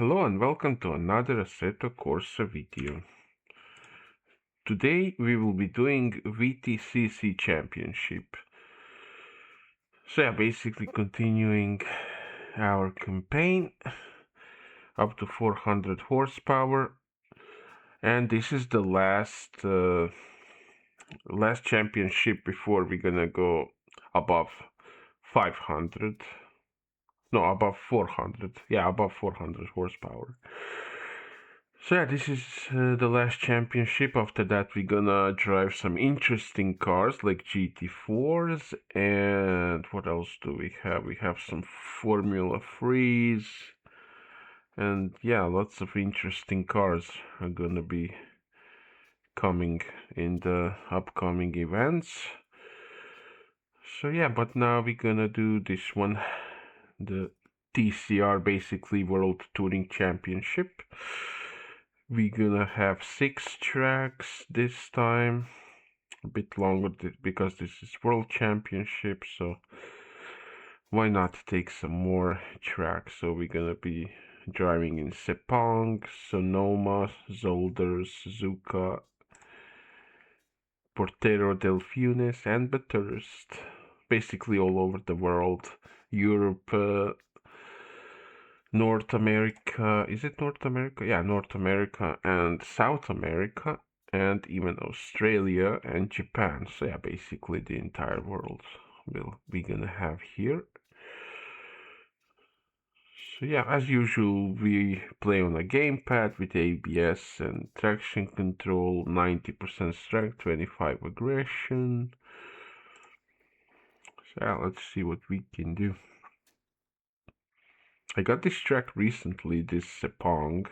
Hello and welcome to another Assetto Corsa video. Today we will be doing WTCC Championship. So yeah, basically continuing our campaign up to 400 horsepower, and this is the last championship before we're gonna go above 500. No, above 400. Yeah, above 400 horsepower. So yeah, this is the last championship. After that, we're gonna drive some interesting cars like GT4s, and what else do we have? We have some Formula 3s, and yeah, lots of interesting cars are gonna be coming in the upcoming events. So yeah, but now we're gonna do this one, the TCR, basically World Touring Championship. We're gonna have 6 tracks this time, a bit longer because this is World Championship, so why not take some more tracks? So we're gonna be driving in Sepang, Sonoma, Zolder, Suzuka, Potrero, and Bathurst. Basically all over the world. Europe, North America, is it North America? Yeah, North America and South America, and even Australia and Japan. So yeah, basically the entire world we're gonna have here. So yeah, as usual, we play on a gamepad with ABS and traction control, 90% strength, 25 aggression. So yeah, let's see what we can do. I got this track recently, this Sepang.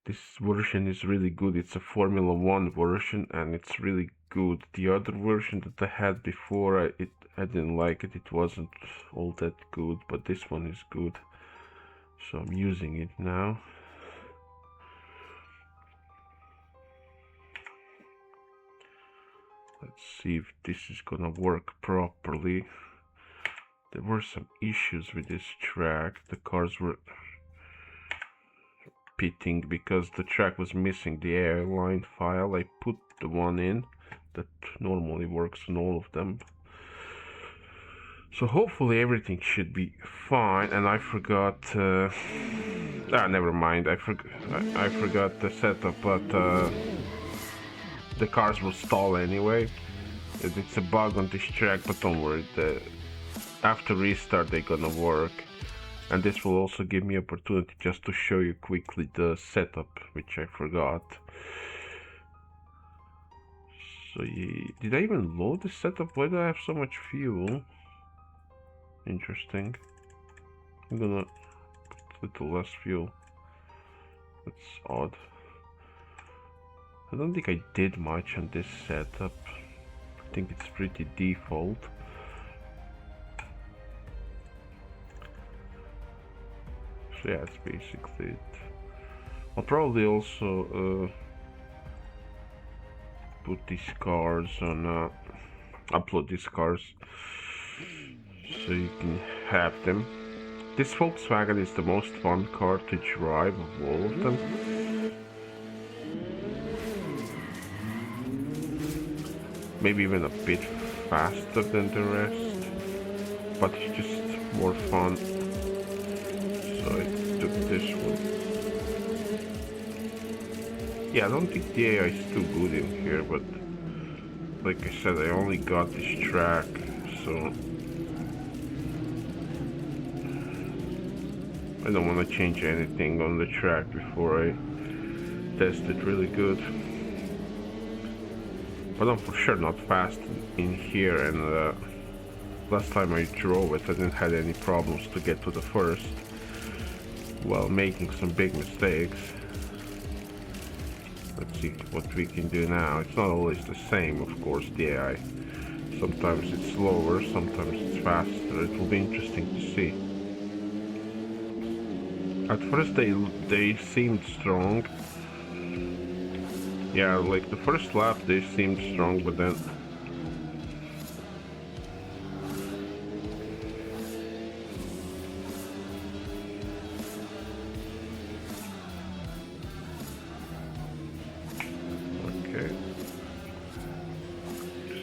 This version is really good. It's a Formula 1 version and it's really good. The other version that I had before, I didn't like it. It wasn't all that good, but this one is good. So I'm using it now. Let's see if this is gonna work properly. There were some issues with this track. The cars were pitting because the track was missing the airline file. I put the one in that normally works on all of them. So hopefully everything should be fine. And I forgot. Never mind. I forgot the setup, but the cars will stall anyway. It's a bug on this track, but don't worry. After restart, they're gonna work. And this will also give me opportunity just to show you quickly the setup, which I forgot. So did I even load the setup? Why do I have so much fuel? Interesting. I'm gonna put a little less fuel. That's odd. I don't think I did much on this setup. I think it's pretty default. So yeah, that's basically it. I'll probably also put these cars on, upload these cars so you can have them. This Volkswagen is the most fun car to drive of all of them. Maybe even a bit faster than the rest, but it's just more fun. So I took this one. Yeah, I don't think the AI is too good in here, but like I said, I only got this track, so I don't want to change anything on the track before I test it really good. But I'm for sure not fast in here, and last time I drove it I didn't have any problems to get to the first while making some big mistakes. Let's see what we can do now. It's not always the same, of course, the AI. Sometimes it's slower, sometimes it's faster. It will be interesting to see. At first they seemed strong. Yeah, like the first lap they seemed strong, but then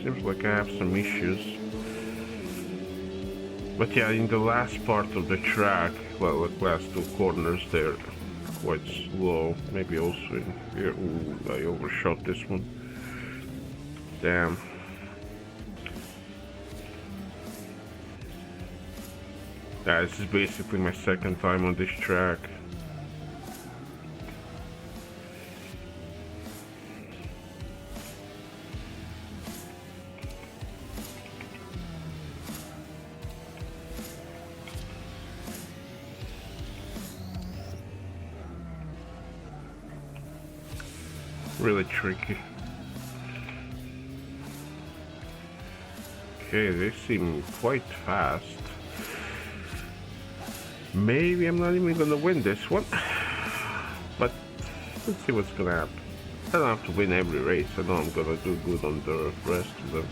Seems like I have some issues. But yeah, in the last part of the track, well, like last two corners, they're quite slow. Maybe also in here. Ooh, I overshot this one. Damn. Yeah, this is basically my second time on this track. Really tricky. Okay, they seem quite fast. Maybe I'm not even gonna win this one. But let's see what's gonna happen. I don't have to win every race. I know I'm gonna do good on the rest of them.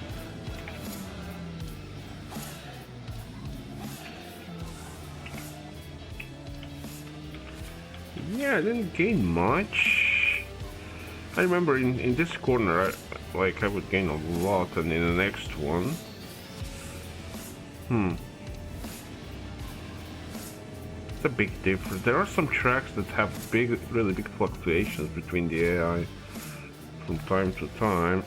Yeah, I didn't gain much. I remember in this corner, I would gain a lot, and in the next one, it's a big difference. There are some tracks that have really big fluctuations between the AI from time to time.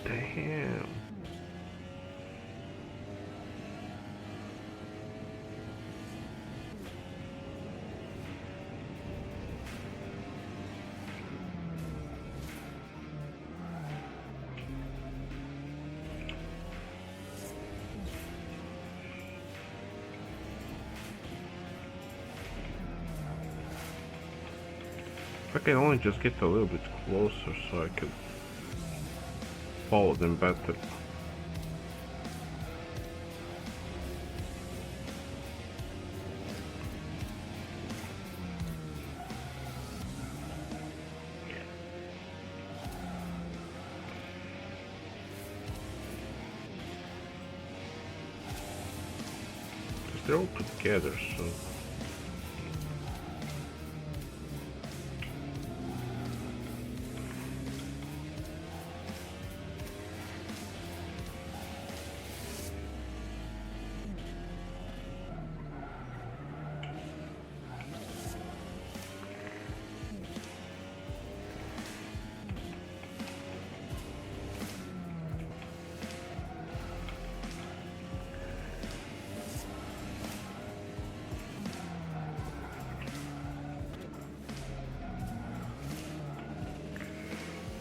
Damn. If I can only just get a little bit closer so I can follow them better. Because they're all together, so...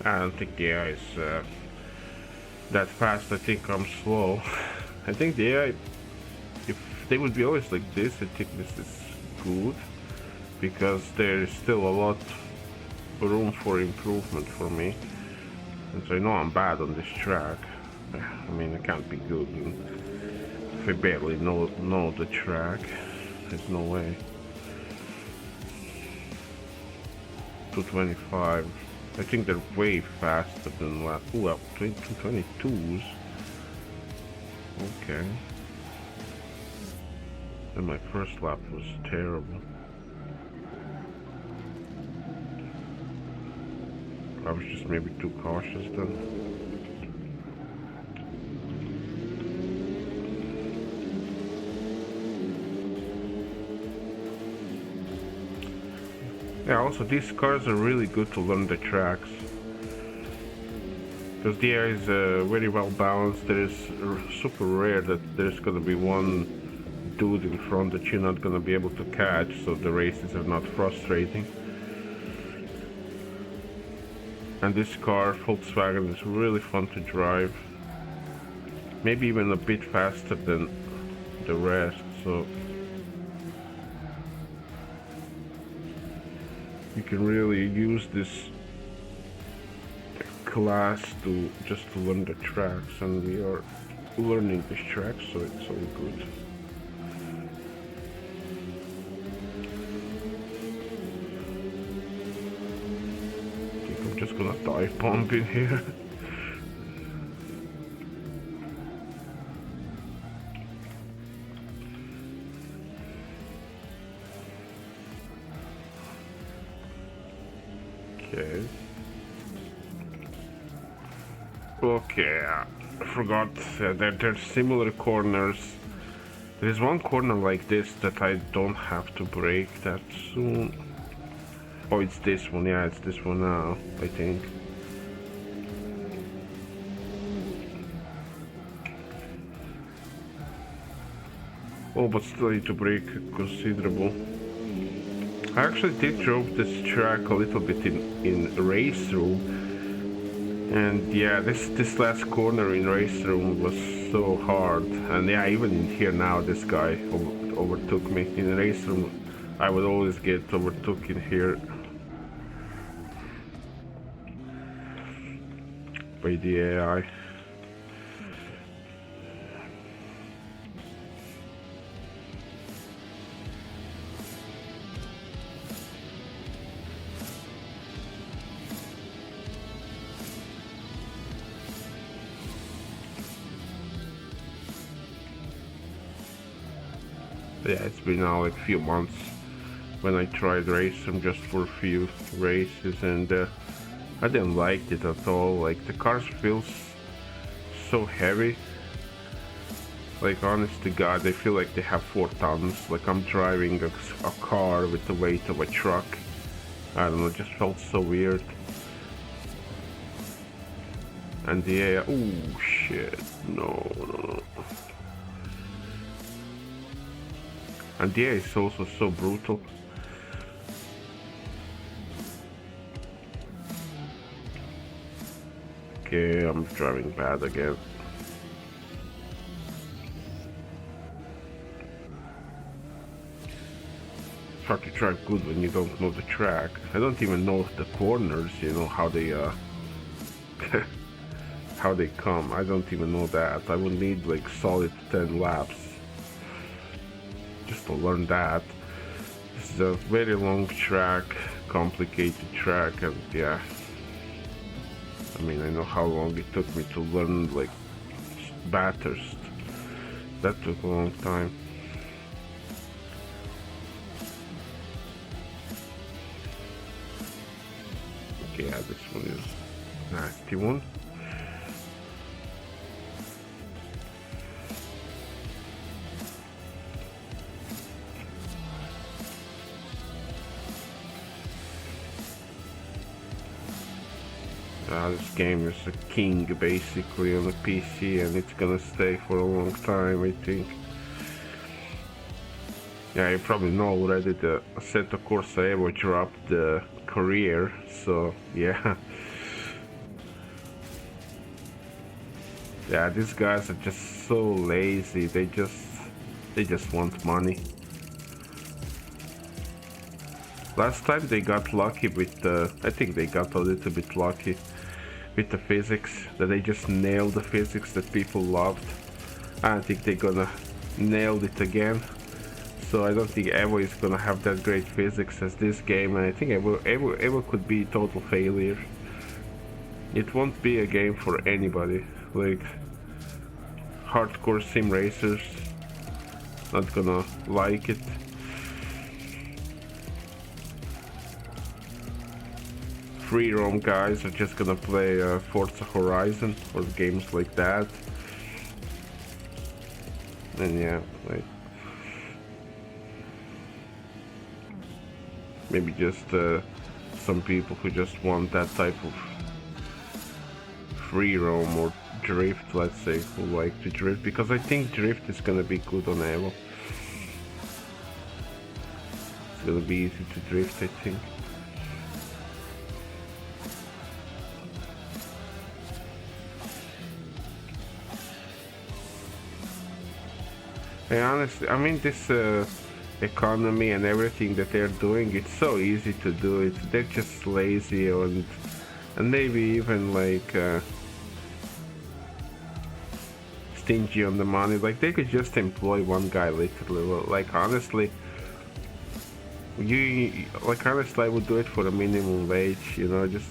I don't think the AI is that fast. I think I'm slow. I think the AI, if they would be always like this, I think this is good, because there is still a lot room for improvement for me. And so I know I'm bad on this track. I mean, I can't be good if I barely know the track. There's no way. 225. I think they're way faster than last. Ooh, 222s. Okay. And my first lap was terrible. I was just maybe too cautious then. Yeah, also these cars are really good to learn the tracks, because the air is very well balanced. There is super rare that there's gonna be one dude in front that you're not gonna be able to catch, so the races are not frustrating. And this car, Volkswagen, is really fun to drive. Maybe even a bit faster than the rest, so you can really use this class to learn the tracks, and we are learning this track, so it's all good. I think I'm just gonna dive bomb in here. Okay. Okay, I forgot that there's similar corners. There is one corner like this that I don't have to break that soon. Oh, it's this one. Yeah, it's this one now, I think. Oh, but still need to break considerable. I actually did drove this track a little bit in race room, and yeah, this last corner in race room was so hard. And yeah, even in here now, this guy overtook me in race room. I would always get overtook in here by the AI. Yeah, it's been now like a few months when I tried racing just for a few races, and I didn't like it at all. Like the cars feels so heavy. Like honest to God, I feel like they have 4 tons. Like I'm driving a car with the weight of a truck. I don't know, it just felt so weird. And the AI, oh shit, no. And the AI is also so brutal. Okay, I'm driving bad again. It's hard to drive good when you don't know the track. I don't even know the corners, you know, how they how they come. I don't even know that. I would need like solid 10 laps just to learn that. This is a very long track, complicated track, and yeah. I mean, I know how long it took me to learn like Bathurst. That took a long time. Okay, yeah, this one is nasty one. This game is a king basically on the PC, and it's gonna stay for a long time, I think. Yeah, you probably know already the Assetto Corsa Evo dropped the career, so yeah. Yeah, these guys are just so lazy, they just want money. Last time they got lucky with I think they got a little bit lucky with the physics, that they just nailed the physics that people loved. I don't think they're gonna nail it again. So I don't think Evo is gonna have that great physics as this game, and I think Evo could be total failure. It won't be a game for anybody. Like hardcore sim racers not gonna like it. Free roam guys are just gonna play Forza Horizon or games like that. And yeah, like maybe just some people who just want that type of free roam or drift, let's say, who like to drift, because I think drift is gonna be good on Evo. It's gonna be easy to drift, I think. And honestly, I mean, this economy and everything that they're doing, it's so easy to do it. They're just lazy and maybe even like stingy on the money. Like they could just employ one guy literally. Like honestly, honestly, I would do it for a minimum wage. You know, just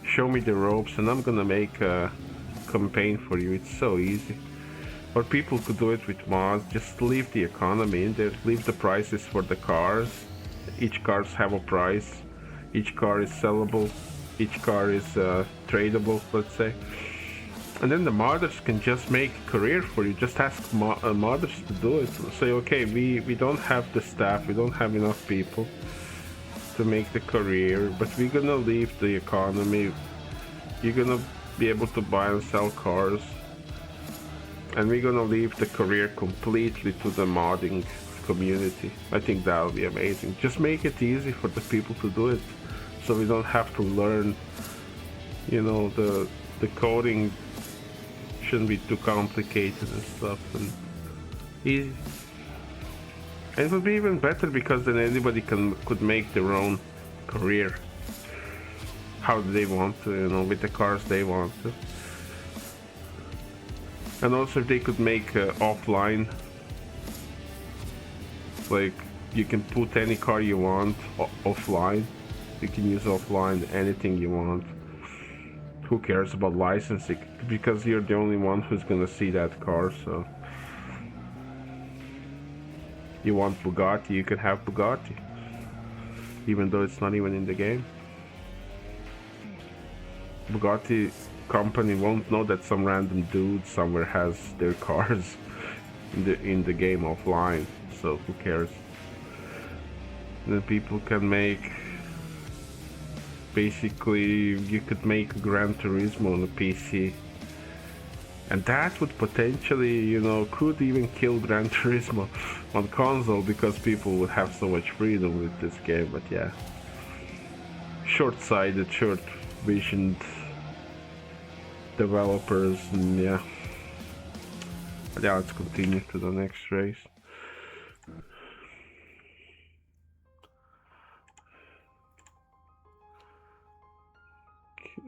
show me the ropes and I'm gonna make a campaign for you. It's so easy. Or people could do it with mods, just leave the economy in there, leave the prices for the cars. Each cars have a price. Each car is sellable. Each car is tradable, let's say. And then the modders can just make a career for you. Just ask modders to do it. Say, okay, we don't have the staff, we don't have enough people to make the career, but we're gonna leave the economy. You're gonna be able to buy and sell cars, and we're gonna leave the career completely to the modding community. I think that would be amazing. Just make it easy for the people to do it, so we don't have to learn, you know, the coding shouldn't be too complicated and stuff, and easy. And it would be even better because then anybody could make their own career how they want to, you know, with the cars they want to. And also if they could make offline, like you can put any car you want offline. You can use offline anything you want. Who cares about licensing? Because you're the only one who's gonna see that car, so. You want Bugatti, you can have Bugatti. Even though it's not even in the game. Bugatti company won't know that some random dude somewhere has their cars in the game offline, so who cares? And then people can make, basically you could make Gran Turismo on a PC, and that would potentially, you know, could even kill Gran Turismo on console, because people would have so much freedom with this game. But yeah, short-sighted, short-visioned developers, and yeah. But yeah, let's continue to the next race.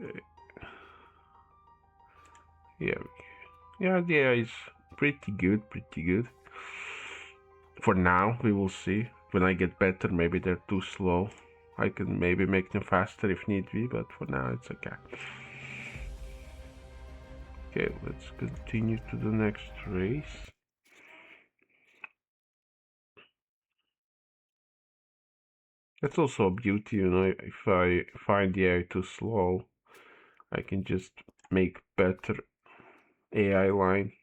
Okay. Yeah, it's pretty good, pretty good. For now, we will see. When I get better, maybe they're too slow. I can maybe make them faster if need be, but for now it's okay. Okay, let's continue to the next race. That's also a beauty, you know, if I find the AI too slow, I can just make better AI line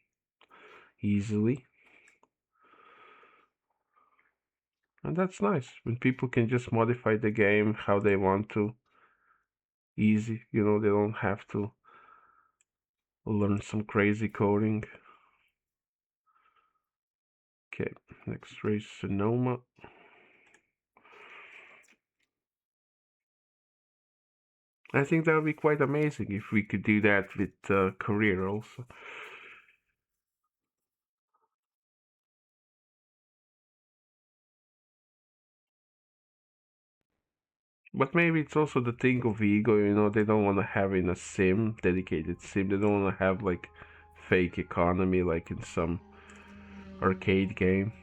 easily. And that's nice, when people can just modify the game how they want to. Easy, you know, they don't have to learn some crazy coding. Okay, next race, Sonoma. I think that would be quite amazing if we could do that with career also. But maybe it's also the thing of ego, you know, they don't want to have in a sim, dedicated sim, they don't want to have like fake economy like in some arcade game.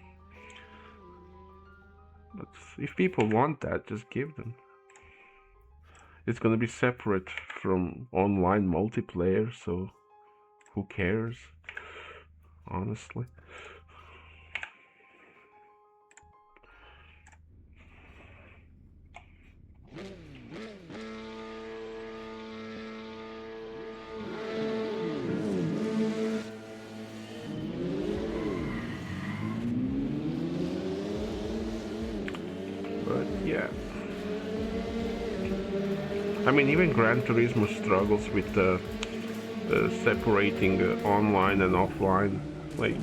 But if people want that, just give them. It's gonna be separate from online multiplayer, so who cares? Honestly. But yeah. I mean, even Gran Turismo struggles with separating online and offline. Like,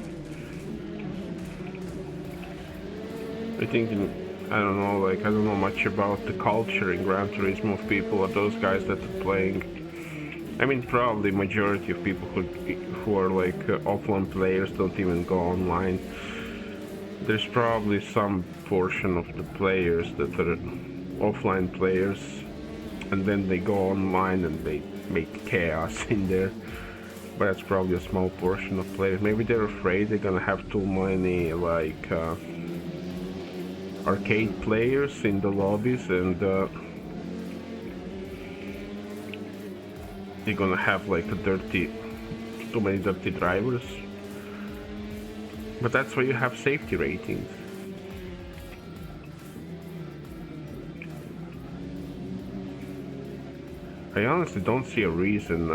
I think, I don't know, like, I don't know much about the culture in Gran Turismo of people or those guys that are playing. I mean, probably majority of people who are like offline players don't even go online. There's probably some portion of the players that are offline players, and then they go online and they make chaos in there. But that's probably a small portion of players. Maybe they're afraid they're gonna have too many like arcade players in the lobbies, and they're gonna have like too many dirty drivers. But that's why you have safety ratings. I honestly don't see a reason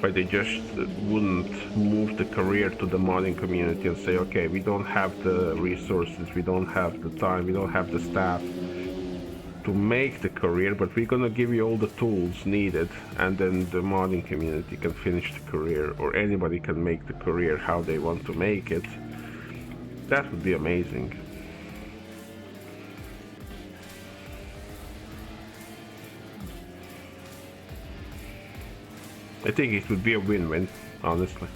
why they just wouldn't move the career to the modding community and say, okay, we don't have the resources, we don't have the time, we don't have the staff to make the career, but we're gonna give you all the tools needed, and then the modding community can finish the career, or anybody can make the career how they want to make it. That would be amazing. I think it would be a win-win, honestly.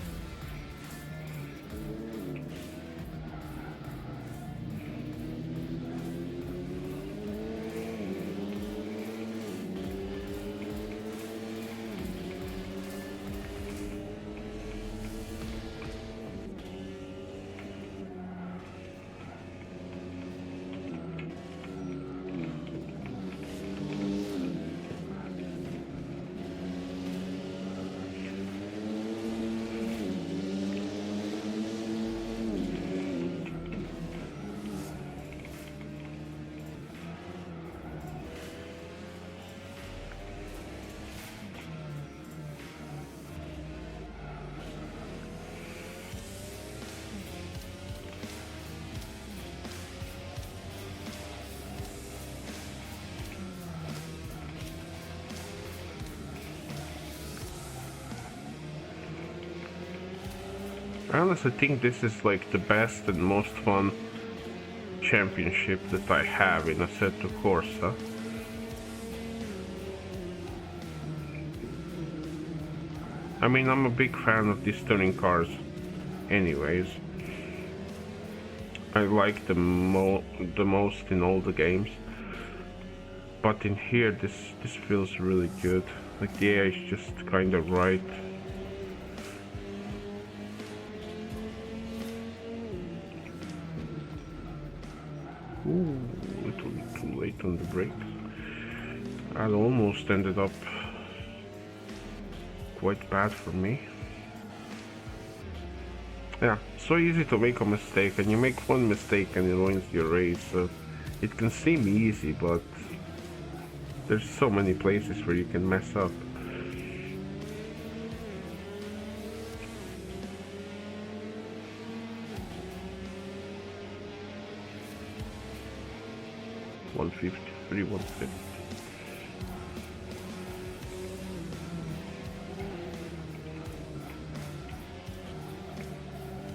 I honestly think this is like the best and most fun championship that I have in Assetto Corsa. I mean, I'm a big fan of these touring cars anyways. I like them the most in all the games. But in here, this feels really good. Like the AI is just kind of right. Ooh, it will be too late on the brakes. I almost ended up quite bad for me. Yeah, so easy to make a mistake, and you make one mistake and it ruins your race. So it can seem easy, but there's so many places where you can mess up. $153, $150.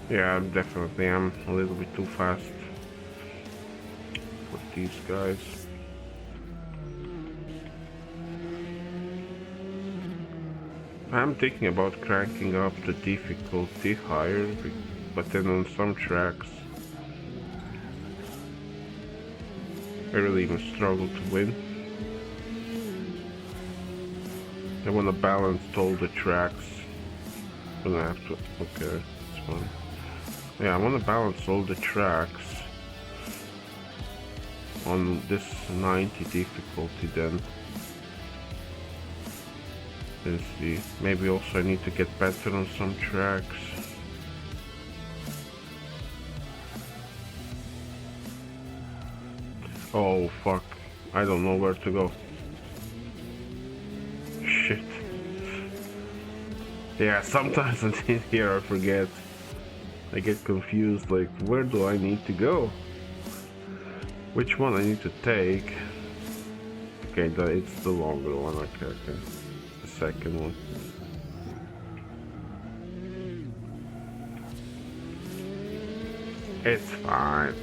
Yeah, definitely I'm a little bit too fast for these guys. I'm thinking about cranking up the difficulty higher, but then on some tracks I really even struggle to win. I want to balance all the tracks. I'm gonna have to. Okay, that's fine. Yeah, I want to balance all the tracks on this 90 difficulty then. Let's see. Maybe also I need to get better on some tracks. Oh fuck, I don't know where to go. Shit. Yeah, sometimes in here I forget. I get confused, like, where do I need to go? Which one I need to take? Okay, it's the longer one, okay. The second one. It's fine.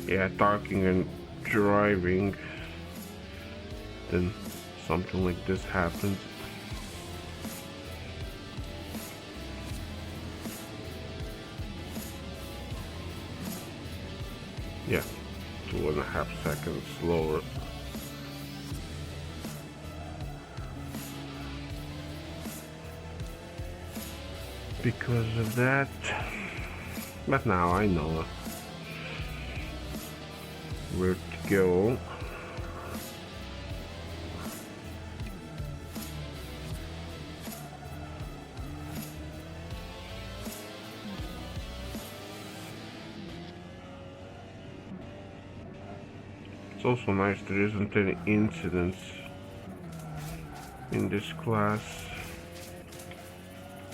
Yeah, talking and driving, then something like this happens. Yeah, 2.5 seconds slower. Because of that, but now I know where to go. It's also nice there isn't any incidents in this class.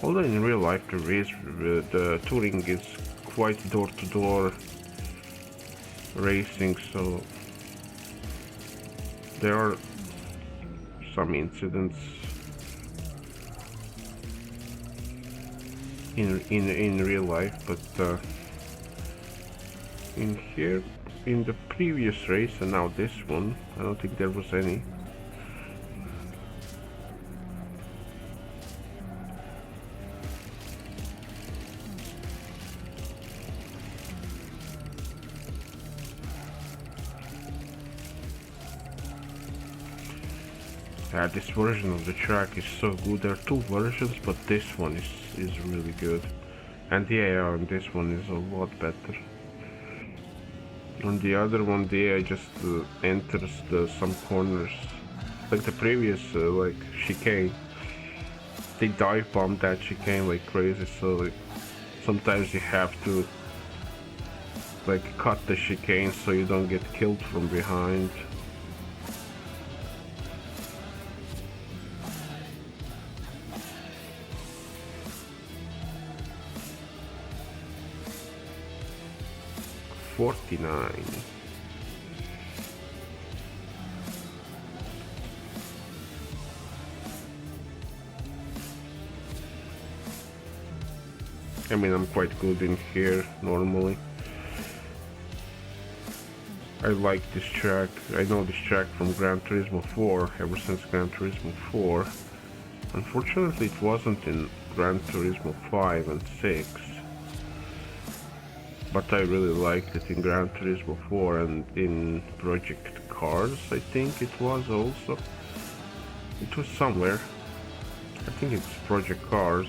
Although in real life the touring is quite door-to-door racing, so there are some incidents in real life, but in here, in the previous race and now this one, I don't think there was any. Yeah, this version of the track is so good. There are two versions, but this one is really good. And the AI on this one is a lot better. On the other one, the AI just enters some corners. Like the previous like chicane. They dive bomb that chicane like crazy, so like, sometimes you have to like cut the chicane so you don't get killed from behind. $49. I mean, I'm quite good in here normally. I like this track. I know this track from Gran Turismo 4, ever since Gran Turismo 4. Unfortunately, it wasn't in Gran Turismo 5 and 6. But I really liked it in Gran Turismo 4 and in Project Cars, I think it was also. It was somewhere. I think it's Project Cars.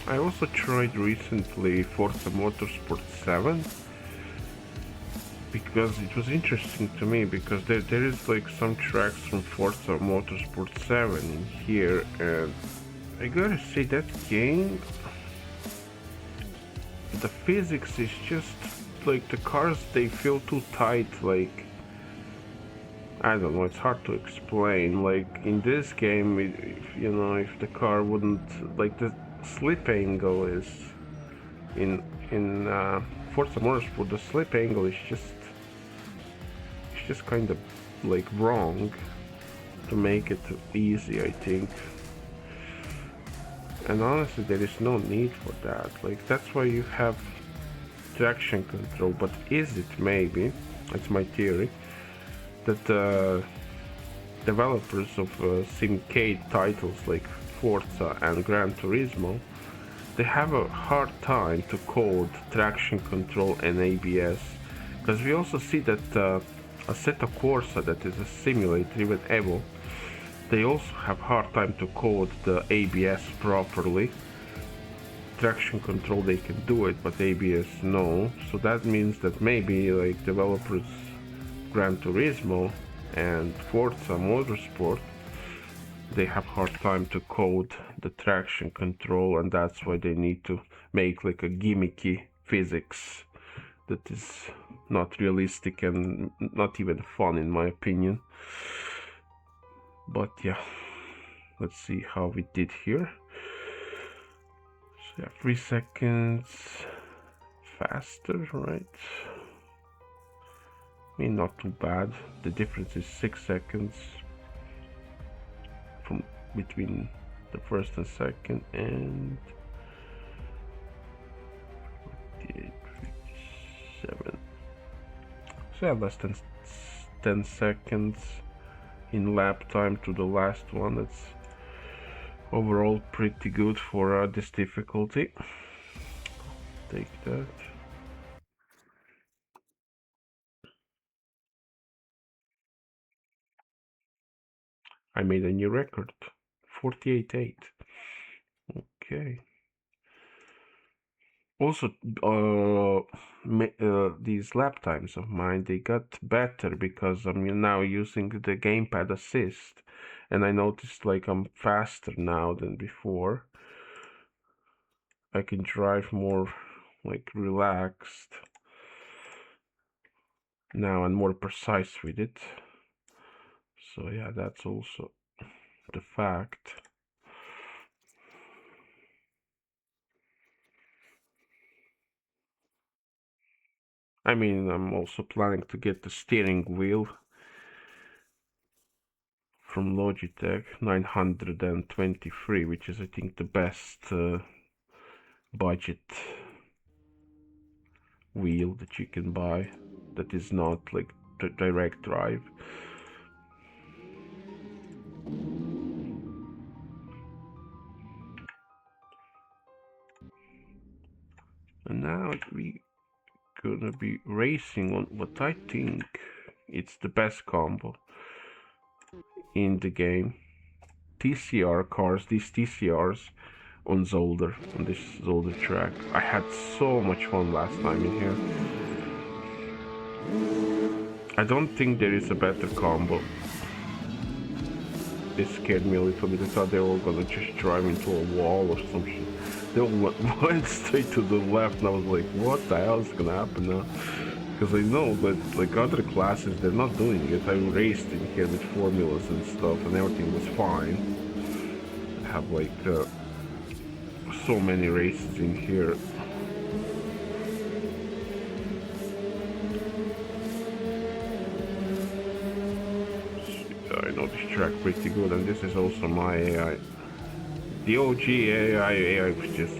I also tried recently Forza Motorsport 7 because it was interesting to me, because there is like some tracks from Forza Motorsport 7 in here, and I gotta say that game, the physics is just like the cars, they feel too tight, like I don't know, it's hard to explain. Like in this game, if the car wouldn't, like the slip angle is in Forza Motorsport, the slip angle is just kind of like wrong to make it easy, I think. And honestly, there is no need for that. Like that's why you have traction control. But is it maybe? That's my theory. That developers of Simcade titles like Forza and Gran Turismo, they have a hard time to code traction control and ABS, because we also see that Assetto Corsa, that is a simulator, even Evo, they also have hard time to code the ABS properly. Traction control they can do it, but ABS no. So that means that maybe like developers Gran Turismo and Forza Motorsport, they have hard time to code the traction control, and that's why they need to make like a gimmicky physics that is not realistic and not even fun in my opinion. But yeah, let's see how we did here. So yeah, 3 seconds faster, right? I mean, not too bad. The difference is 6 seconds from between the first and second, and 58, 57. So yeah, less than 10 seconds in lap time to the last one. That's overall pretty good for this difficulty. Take that. I made a new record. 48.8. Okay. Also, these lap times of mine, they got better because I'm now using the gamepad assist, and I noticed like I'm faster now than before. I can drive more like relaxed now and more precise with it. So yeah, that's also the fact. I mean, I'm also planning to get the steering wheel from Logitech 923, which is I think the best budget wheel that you can buy that is not like direct drive. And now we gonna be racing on what I think it's the best combo in the game. TCR cars, these TCRs on Zolder, on this Zolder track. I had so much fun last time in here. I don't think there is a better combo. They scared me a little bit. I thought they were gonna just drive into a wall or something. They all went straight to the left, and I was like, what the hell is gonna happen now? Because I know that like other classes, they're not doing it. I raced in here with formulas and stuff, and everything was fine. I have like so many races in here. I know this track pretty good, and this is also my AI. The OG AI was just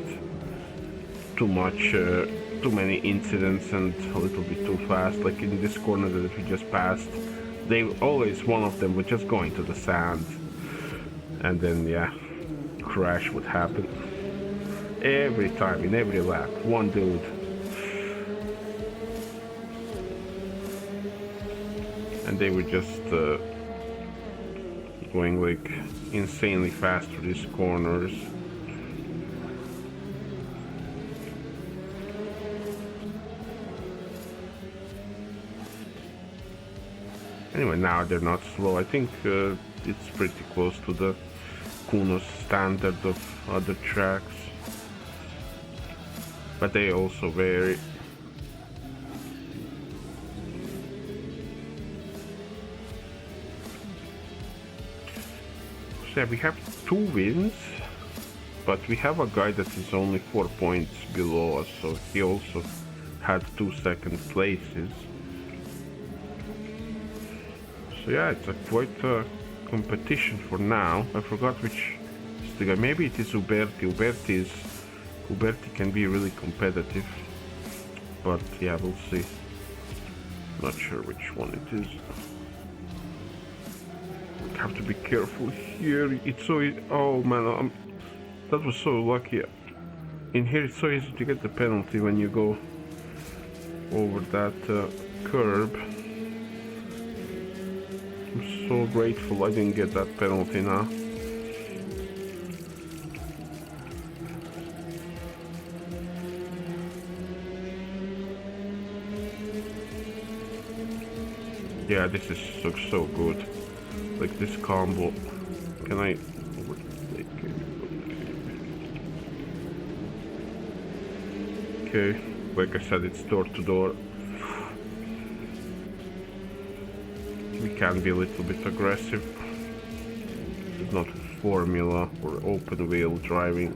too much, too many incidents and a little bit too fast. Like in this corner that we just passed, they always, one of them would just go into the sand, and then yeah, crash would happen. Every time, in every lap, one dude. And they were just going like insanely fast through these corners. Anyway, now they're not slow. I think it's pretty close to the Kuno's standard of other tracks. But they also vary. So yeah, we have 2 wins, but we have a guy that is only 4 points below us, so he also had 2 second places. So yeah, it's quite a competition for now. I forgot which is the guy. Maybe it is Uberti. Uberti can be really competitive, but yeah, we'll see. Not sure which one it is. Have to be careful here. It's so easy. Oh man, that was so lucky. In here it's so easy to get the penalty when you go over that curb. I'm so grateful I didn't get that penalty now. Yeah, this is so good. Like this combo. Can I overtake it? Okay, like I said, it's door to door. We can be a little bit aggressive. It's not formula or open wheel driving.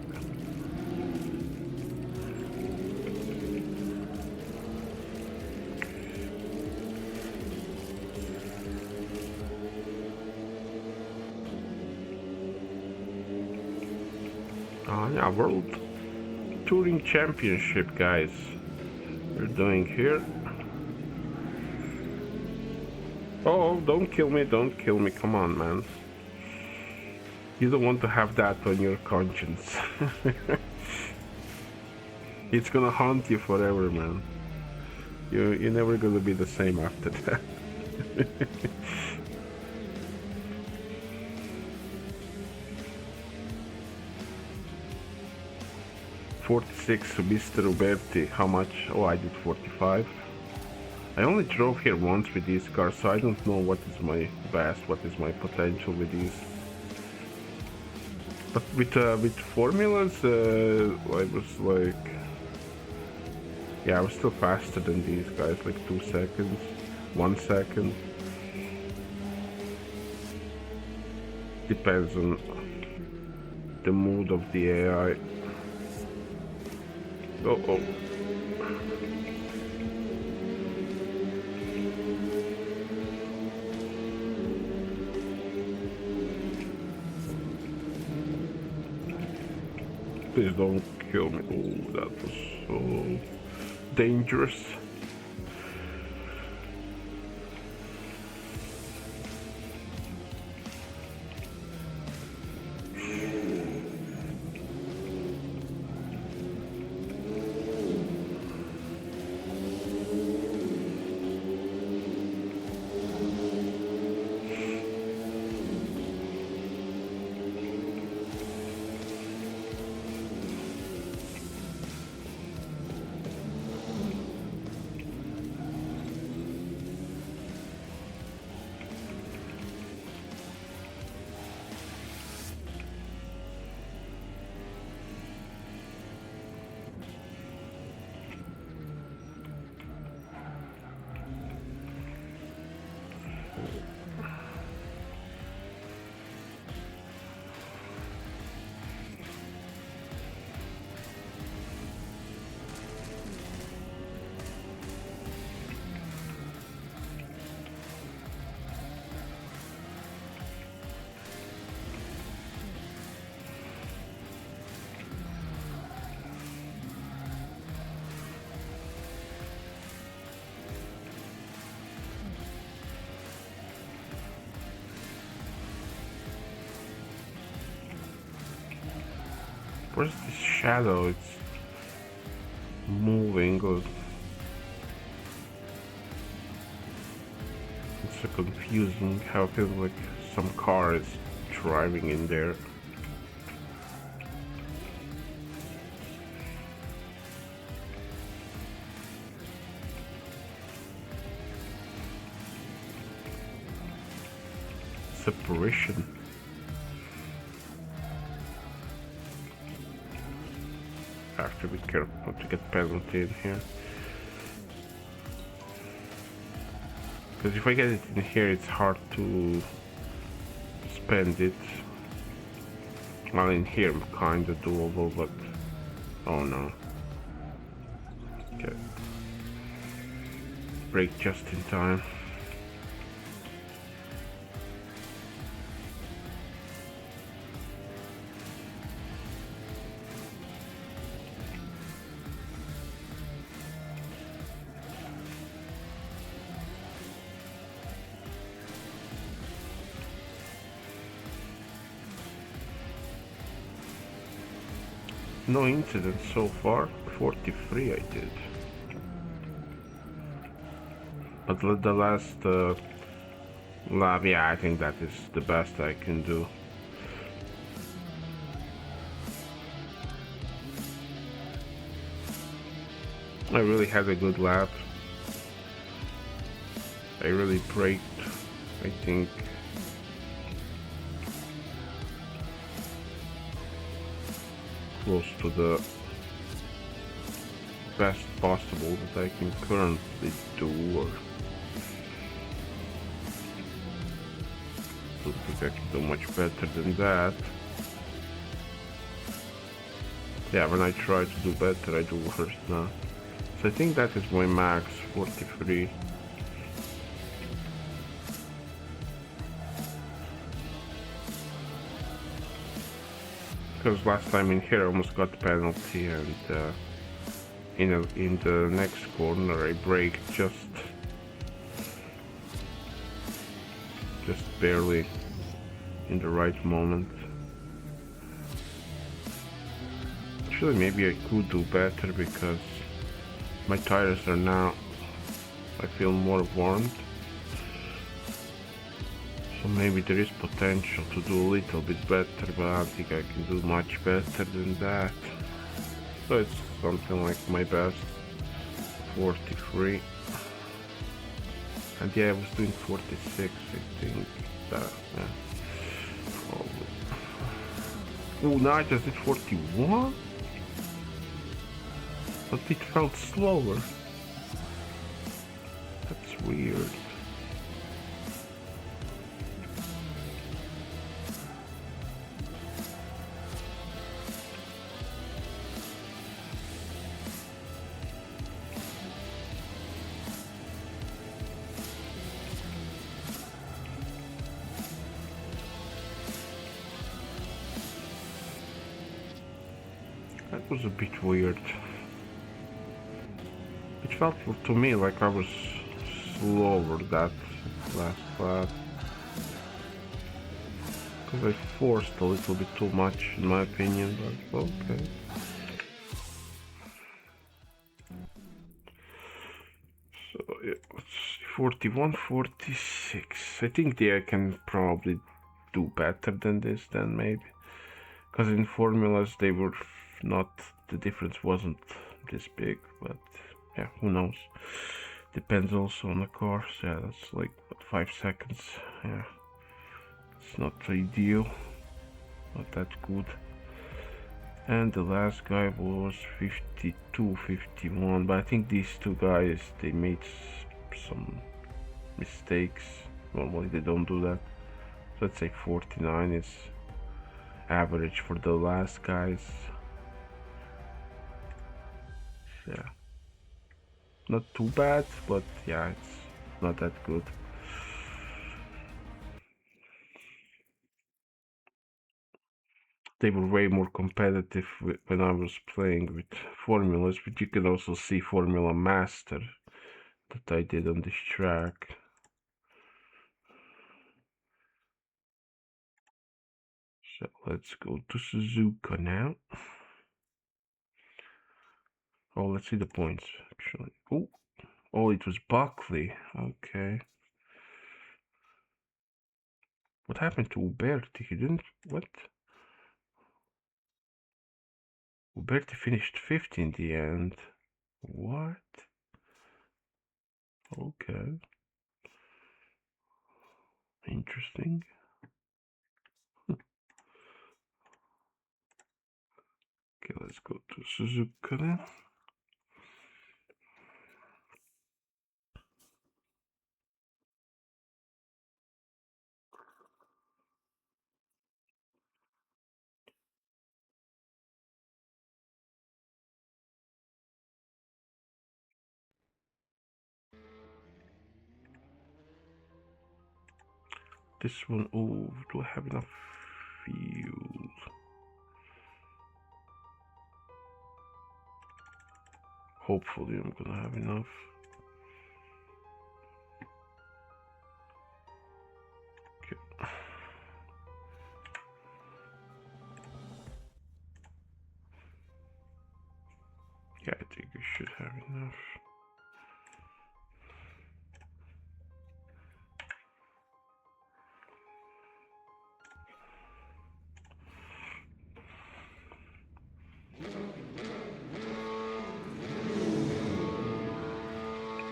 Yeah, World Touring Championship, guys. We're doing here. Oh, don't kill me, come on, man. You don't want to have that on your conscience. It's gonna haunt you forever, man. You're never gonna be the same after that. 46, Mr. Uberti. How much? Oh, I did 45. I only drove here once with these cars, so I don't know what is my best, what is my potential with these. But with formulas, I was like, yeah, I was still faster than these guys, like 2 seconds, 1 second. Depends on the mood of the AI. Oh. Please don't kill me. Oh, that was so dangerous. Where's this shadow? It's moving. It's so confusing how it feels like some car is driving in there. Separation. Have to be careful not to get penalty in here, because if I get it in here it's hard to spend it. Well, in here kinda doable, but oh no. Okay, brake just in time. No incidents so far. 43 I did. But the last lap, yeah, I think that is the best I can do. I really had a good lap. I really braked, I think. Close to the best possible that I can currently do, or don't think I can do much better than that. Yeah, when I try to do better, I do worse now. So I think that is my max, 43. Because last time in here I almost got the penalty, and in the next corner I braked just barely in the right moment. Actually, maybe I could do better because my tires are now, I feel, more warmed. So maybe there is potential to do a little bit better, but I don't think I can do much better than that. So it's something like my best. 43. And yeah, I was doing 46, I think. Yeah. Probably. Oh, now I just did 41? But it felt slower. That's weird. That was a bit weird. It felt to me like I was slower that last lap. Because I forced a little bit too much in my opinion, but okay. So yeah, let's see, 41, 46. I think I can probably do better than this then maybe. Because in formulas they were not, the difference wasn't this big, but yeah, who knows. Depends also on the car. So yeah, that's like what, 5 seconds. Yeah, it's not ideal, not that good. And the last guy was 52, 51, but I think these two guys, they made some mistakes. Normally they don't do that. So let's say 49 is average for the last guys. Yeah, not too bad, but yeah, it's not that good. They were way more competitive when I was playing with formulas, but you can also see Formula Master that I did on this track. So let's go to Suzuka now. Oh, let's see the points actually. Oh, it was Buckley. Okay. What happened to Uberti? He didn't. What? Uberti finished 5th in the end. What? Okay. Interesting. Okay, let's go to Suzuka then. This one, oh, do I have enough fuel? Hopefully I'm gonna have enough. Okay. Yeah, I think I should have enough.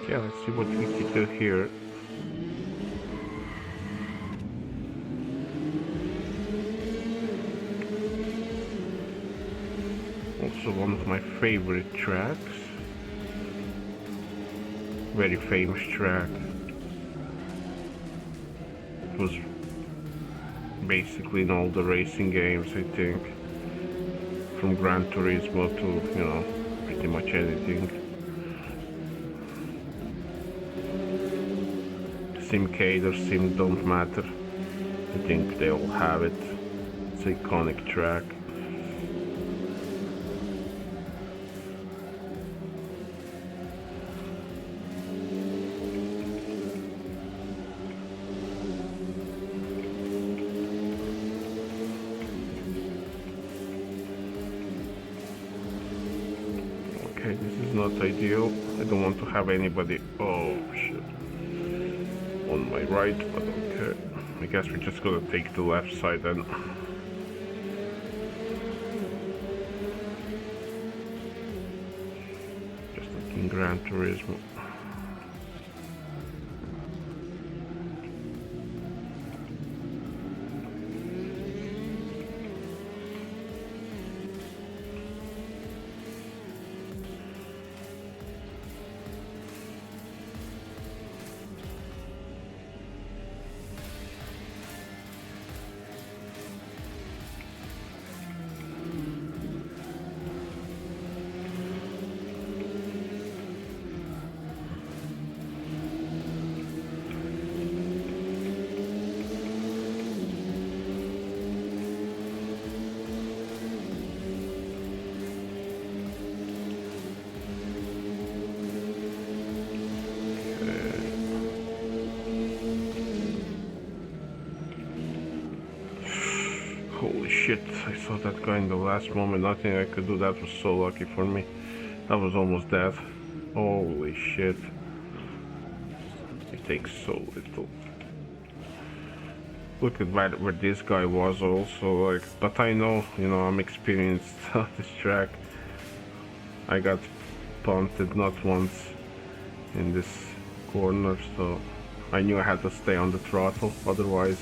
Yeah, let's see what we can do here. Also one of my favorite tracks. Very famous track. It was basically in all the racing games, I think. From Gran Turismo to, you know, pretty much anything. Simcade or Sim don't matter. I think they all have it. It's an iconic track. Okay, this is not ideal. I don't want to have anybody. Oh shit. On my right, but okay. I guess we're just gonna take the left side then. Gran Turismo. Holy shit, I saw that guy in the last moment. Nothing I could do. That was so lucky for me. That was almost dead. Holy shit. It takes so little. Look at where this guy was also, like, but I know, you know, I'm experienced on this track. I got punted not once in this corner, so I knew I had to stay on the throttle, otherwise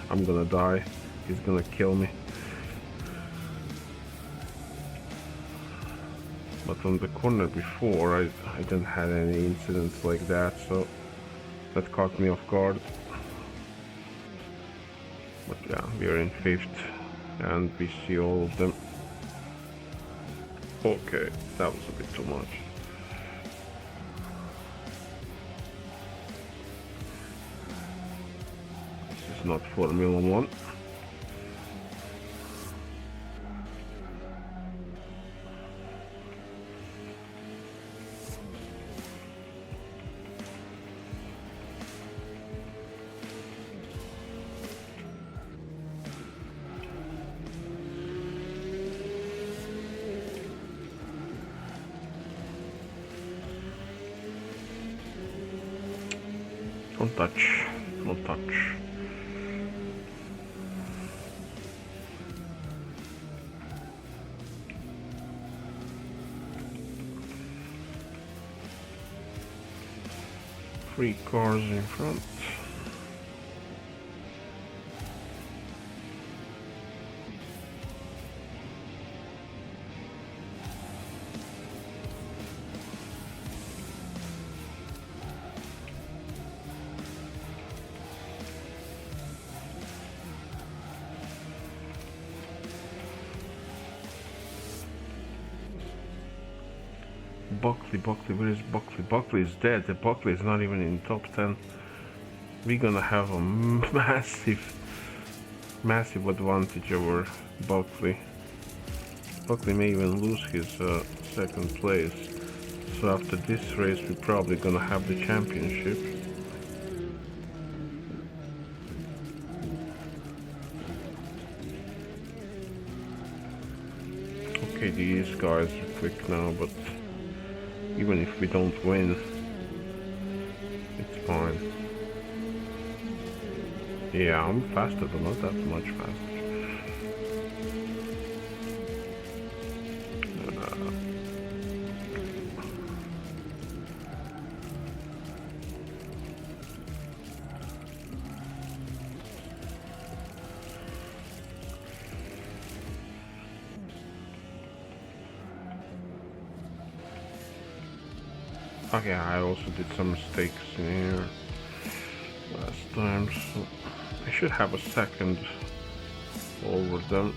I'm gonna die. He's gonna kill me. But on the corner before, I didn't have any incidents like that, so that caught me off guard. But yeah, we are in 5th and we see all of them. Okay, that was a bit too much. This is not Formula 1. Don't touch, don't touch. Three cars in front. Buckley, where is Buckley? Buckley is dead. The Buckley is not even in top 10. We're gonna have a massive advantage over Buckley. Buckley may even lose his second place. So after this race, we're probably gonna have the championship. Okay, these guys are quick now, but even if we don't win, it's fine. Yeah, I'm faster, but not that much faster. Okay, I also did some mistakes in here last time, so I should have a second over them.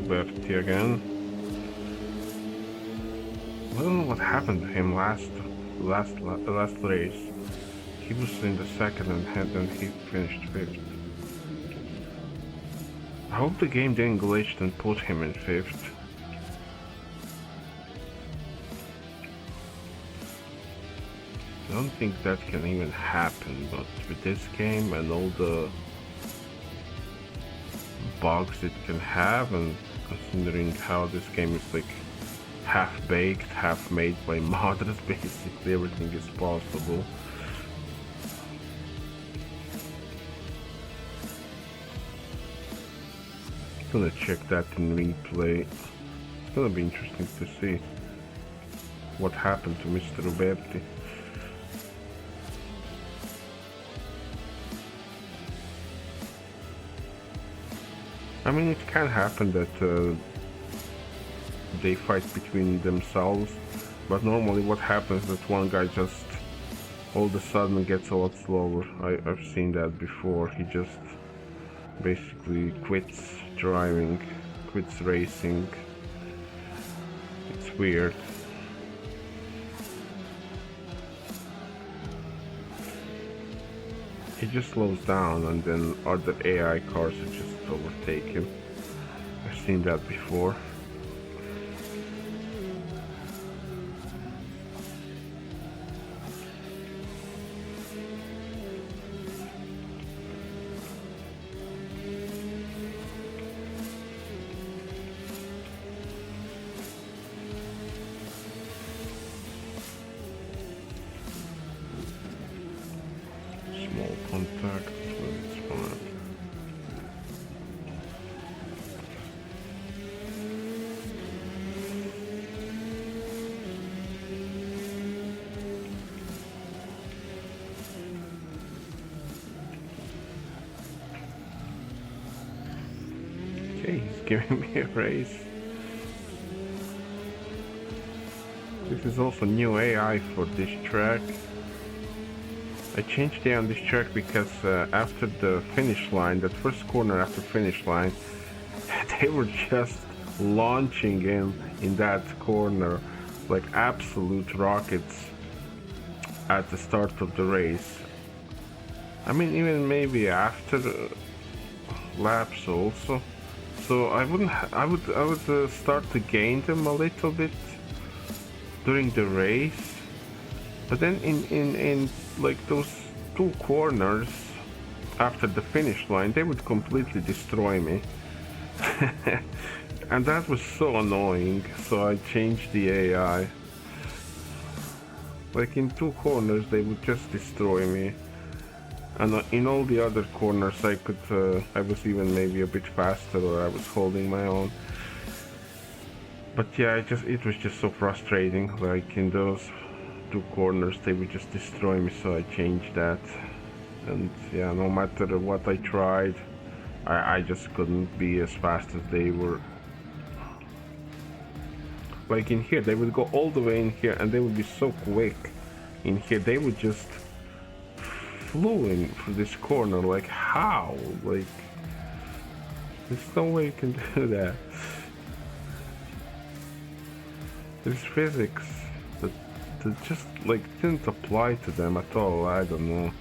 Bertie again. I don't know what happened to him last last race. He was in the second and he finished 5th. I hope the game didn't glitch and put him in 5th. I don't think that can even happen, but with this game and all the bugs it can have, and considering how this game is like half-baked, half-made by modders, basically everything is possible. I'm gonna check that in replay. It's gonna be interesting to see what happened to Mr. Roberti. I mean, it can happen that they fight between themselves, but normally what happens is that one guy just all of a sudden gets a lot slower. I've seen that before. He just basically quits driving, quits racing. It's weird. He just slows down and then other AI cars just overtake him. I've seen that before. Small contact, but it's fine. Okay, he's giving me a raise. This is also new AI for this track. I changed the on this track because after the finish line, that first corner after finish line, they were just launching in that corner like absolute rockets at the start of the race. I mean, even maybe after laps also. So I would start to gain them a little bit during the race, but then in like those two corners after the finish line, they would completely destroy me. And that was so annoying, so I changed the AI. Like in two corners they would just destroy me, and in all the other corners I was even maybe a bit faster, or I was holding my own. But yeah, it was just so frustrating. Like in those two corners they would just destroy me, so I changed that. And yeah, no matter what I tried, I just couldn't be as fast as they were. Like in here, they would go all the way in here and they would be so quick. In here, they would just flew in for this corner. Like how? Like there's no way you can do that. There's physics that just like didn't apply to them at all. I don't know.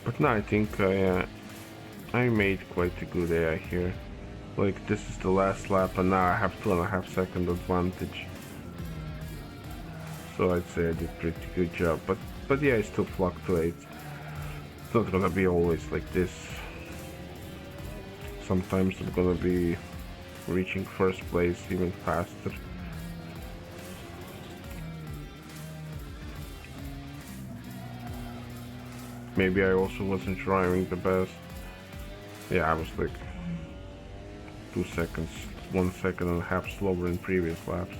But no, I think I made quite a good AI here. Like this is the last lap and now I have 2.5 second advantage. So I'd say I did pretty good job, but yeah, it still fluctuates. It's not gonna be always like this. Sometimes I'm gonna be reaching first place even faster. Maybe I also wasn't driving the best. Yeah, I was like 2 seconds, 1.5 seconds slower in previous laps.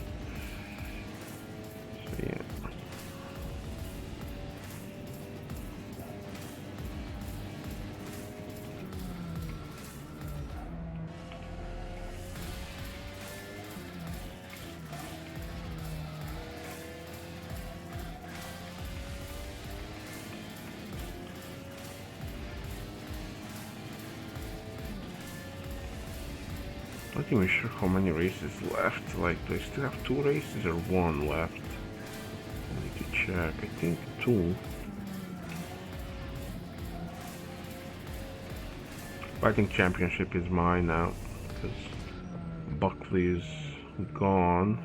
So yeah. Not even sure how many races left. Like, do I still have 2 races or 1 left? I need to check. I think 2. I think Championship is mine now, because Buckley is gone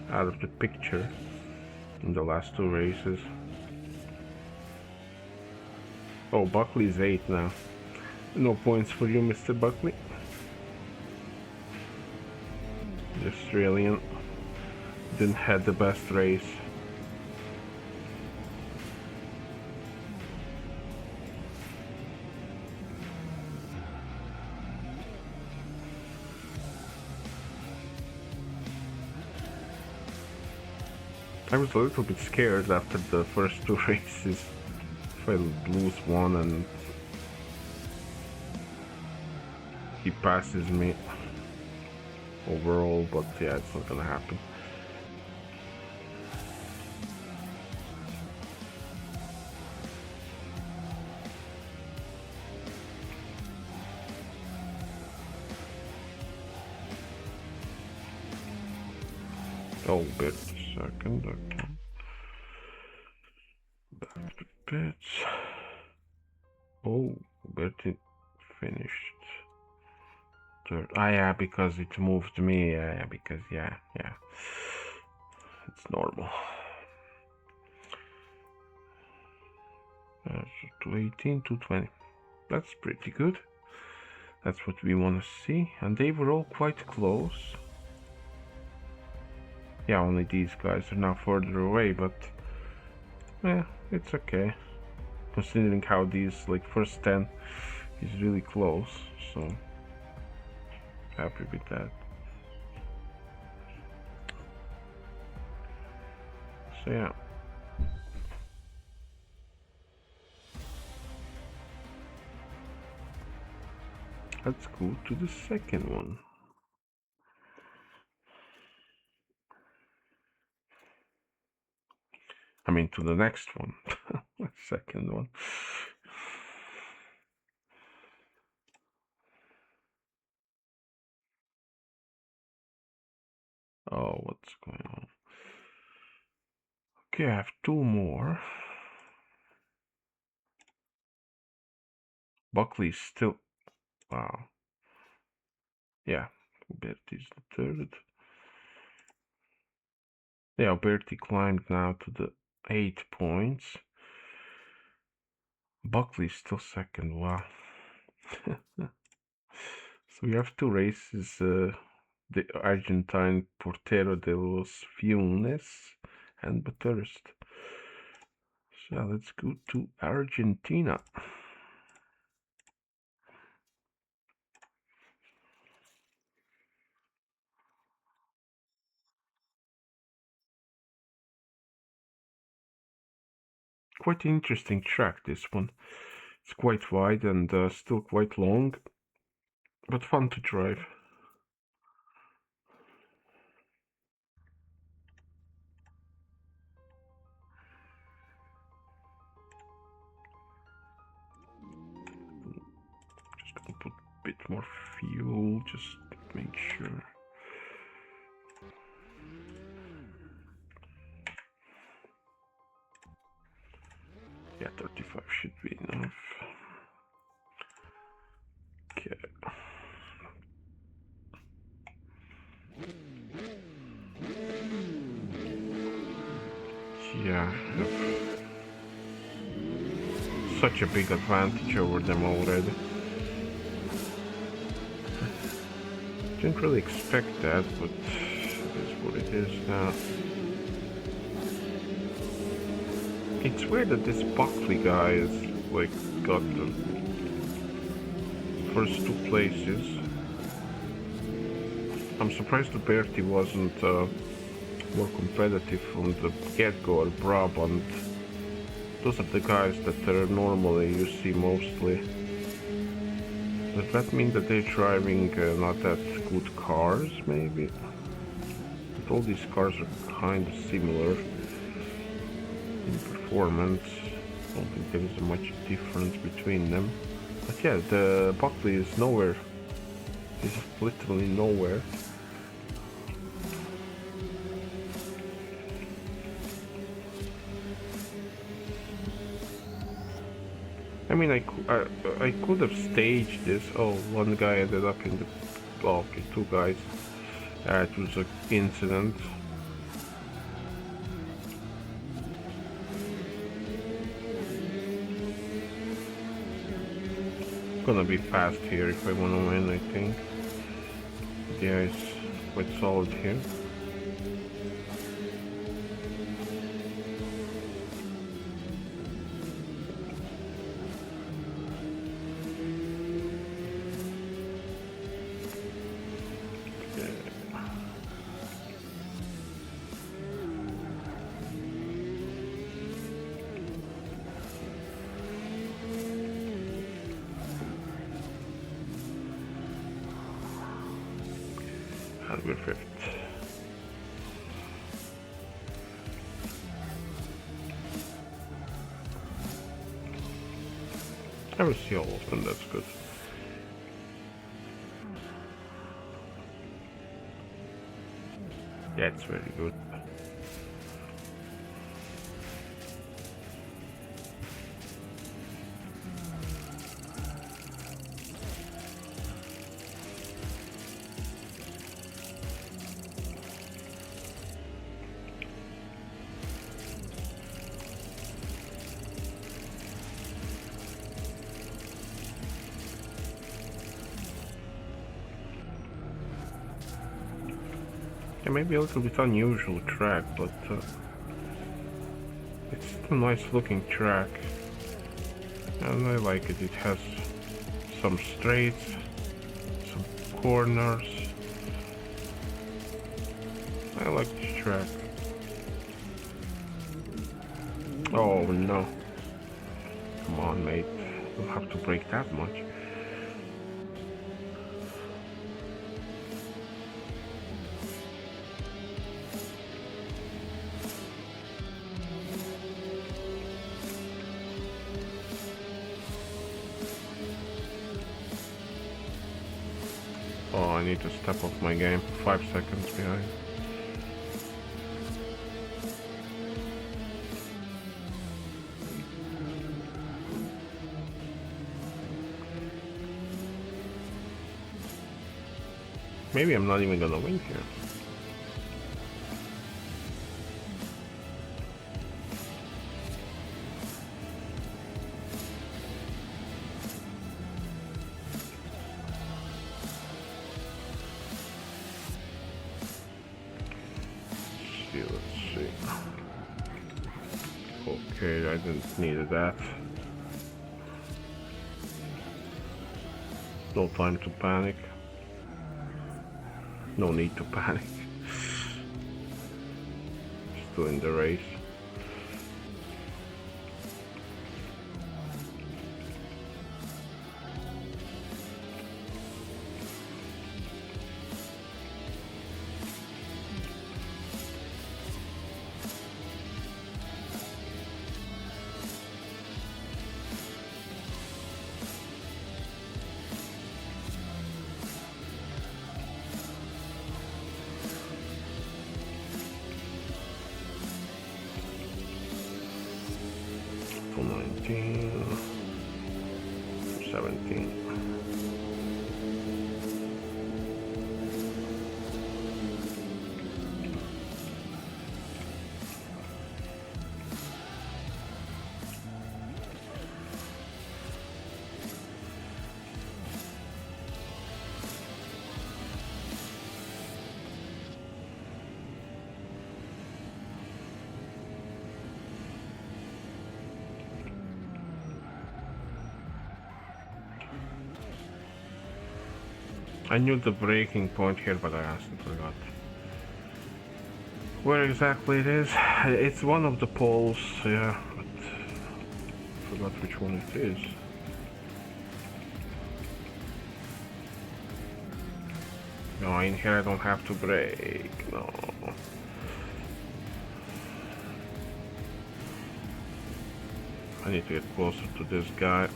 out of the picture in the last 2 races. Oh, Buckley's 8 now. No points for you, Mr. Buckley. The Australian didn't have the best race. I was a little bit scared after the first 2 races if I lose one and he passes me overall, but yeah, it's not gonna happen. Oh, bit second, okay. Back to pits. Oh, Bertie finished third. Ah, yeah, because it moved me. Yeah, because yeah, it's normal. 218, 220. That's pretty good. That's what we want to see. And they were all quite close. Yeah, only these guys are now further away, but yeah, it's okay. Considering how these, like, first 10 is really close, so happy with that. So yeah. Let's go to the second one. I mean, to the next one. Second one. Oh, what's going on? Okay, I have 2 more. Buckley's still... Wow. Yeah, Bertie's the third. Yeah, Bertie climbed now to the 8 points. Buckley's still second, wow. So we have 2 races, the Argentine Potrero de los Funes and Bathurst. So let's go to Argentina. Quite an interesting track, this one. It's quite wide and still quite long, but fun to drive. Just gonna put a bit more fuel, just to make sure. Yeah, 35 should be enough. Okay. Yeah, such a big advantage over them already. Didn't really expect that, but it is what it is now. It's weird that this Buckley guy is like got the first 2 places. I'm surprised the Bertie wasn't more competitive from the get-go, or Brabant. Those are the guys that are normally you see mostly. Does that mean that they're driving not that good cars, maybe? But all these cars are kind of similar in performance. I don't think there is much difference between them. But yeah, the Buckley is nowhere He's literally nowhere. I mean, I could have staged this. Oh, one guy ended up in the... Oh, okay, two guys. It was an incident. Gonna be fast here if I wanna win, I think. Yeah, it's quite solid here. And we're fifth. I will see all of them, that's good. That's very good. Yeah, maybe a little bit unusual track, but it's still a nice looking track. And I like it. It has some straights, some corners. I like this track. Oh no. Come on, mate. You'll have to break that much. Oh, I need to step up my game. 5 seconds behind. Maybe I'm not even gonna win here. Let's see. Okay, I didn't need that. No time to panic. No need to panic. Still in the race. For 19, 17. I knew the breaking point here, but I honestly forgot where exactly it is. It's one of the poles, yeah, but I forgot which one it is. No, in here I don't have to brake, no. I need to get closer to this guy.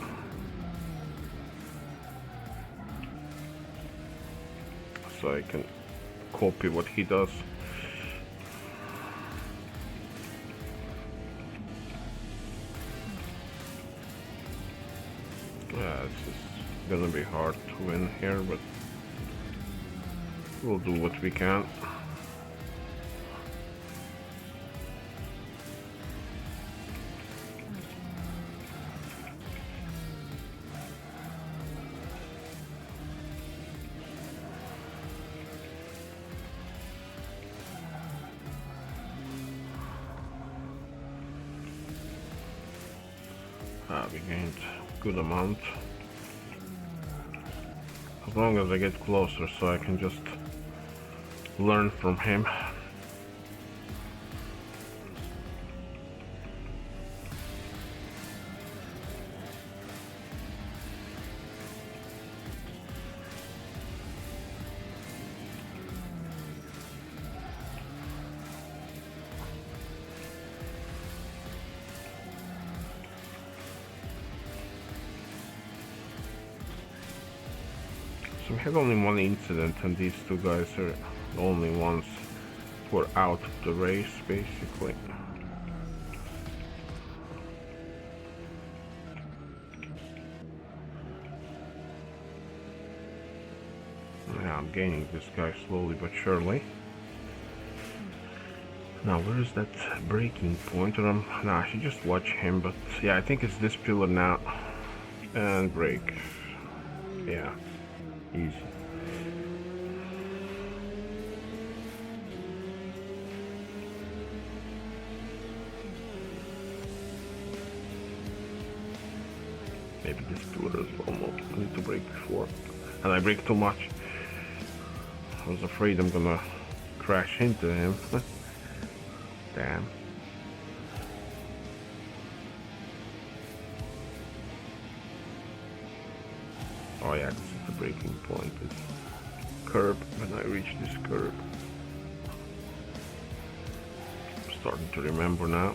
so I can copy what he does. It's just gonna be hard to win here, but we'll do what we can. We gained a good amount. As long as I get closer so I can just learn from him. So we have only one incident, and these two guys are the only ones who are out of the race, basically. Yeah, I'm gaining this guy slowly but surely. Now, where is that braking point? Nah, I should just watch him, but yeah, I think it's this pillar now. And brake. Yeah. Easy. Maybe this pillar as well. No, I need to brake before. And I brake too much. I was afraid I'm gonna crash into him. Damn. Oh yeah, this is the breaking point. It's curb. When I reach this curb, I'm starting to remember now.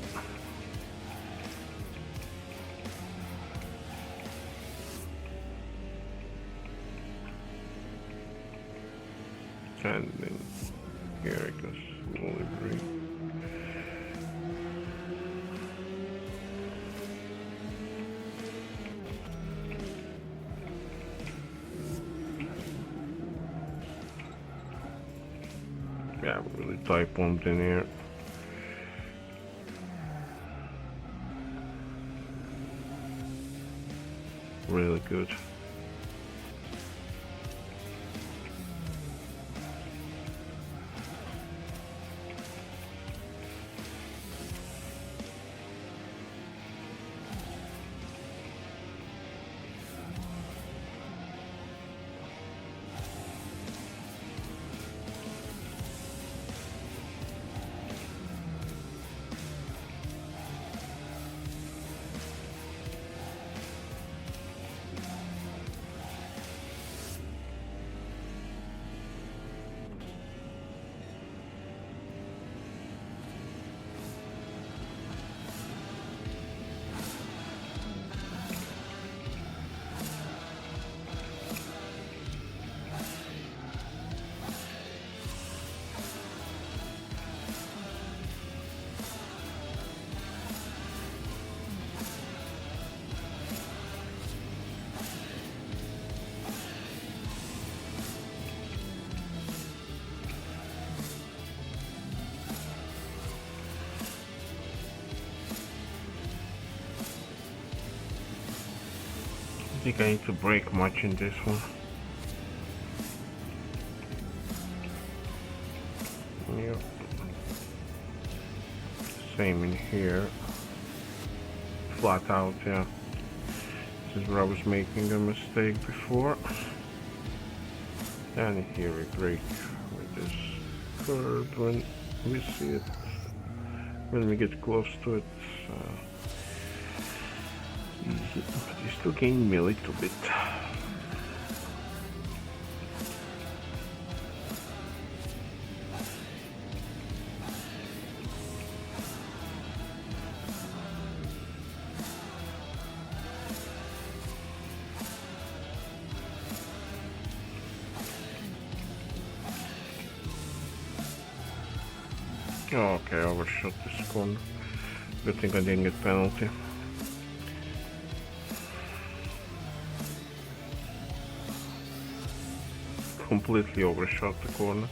And then here I can slowly brake. Yeah, we're really tight pumped in here. Really good. I think I need to brake much in this one. Yep. Same in here. Flat out, yeah. This is where I was making a mistake before. And here we brake with this curb when we see it. When we get close to it. Easy, but you still gain me a little bit. Oh, okay, I overshot this corner. Good thing I didn't get penalty. Completely overshot the corner.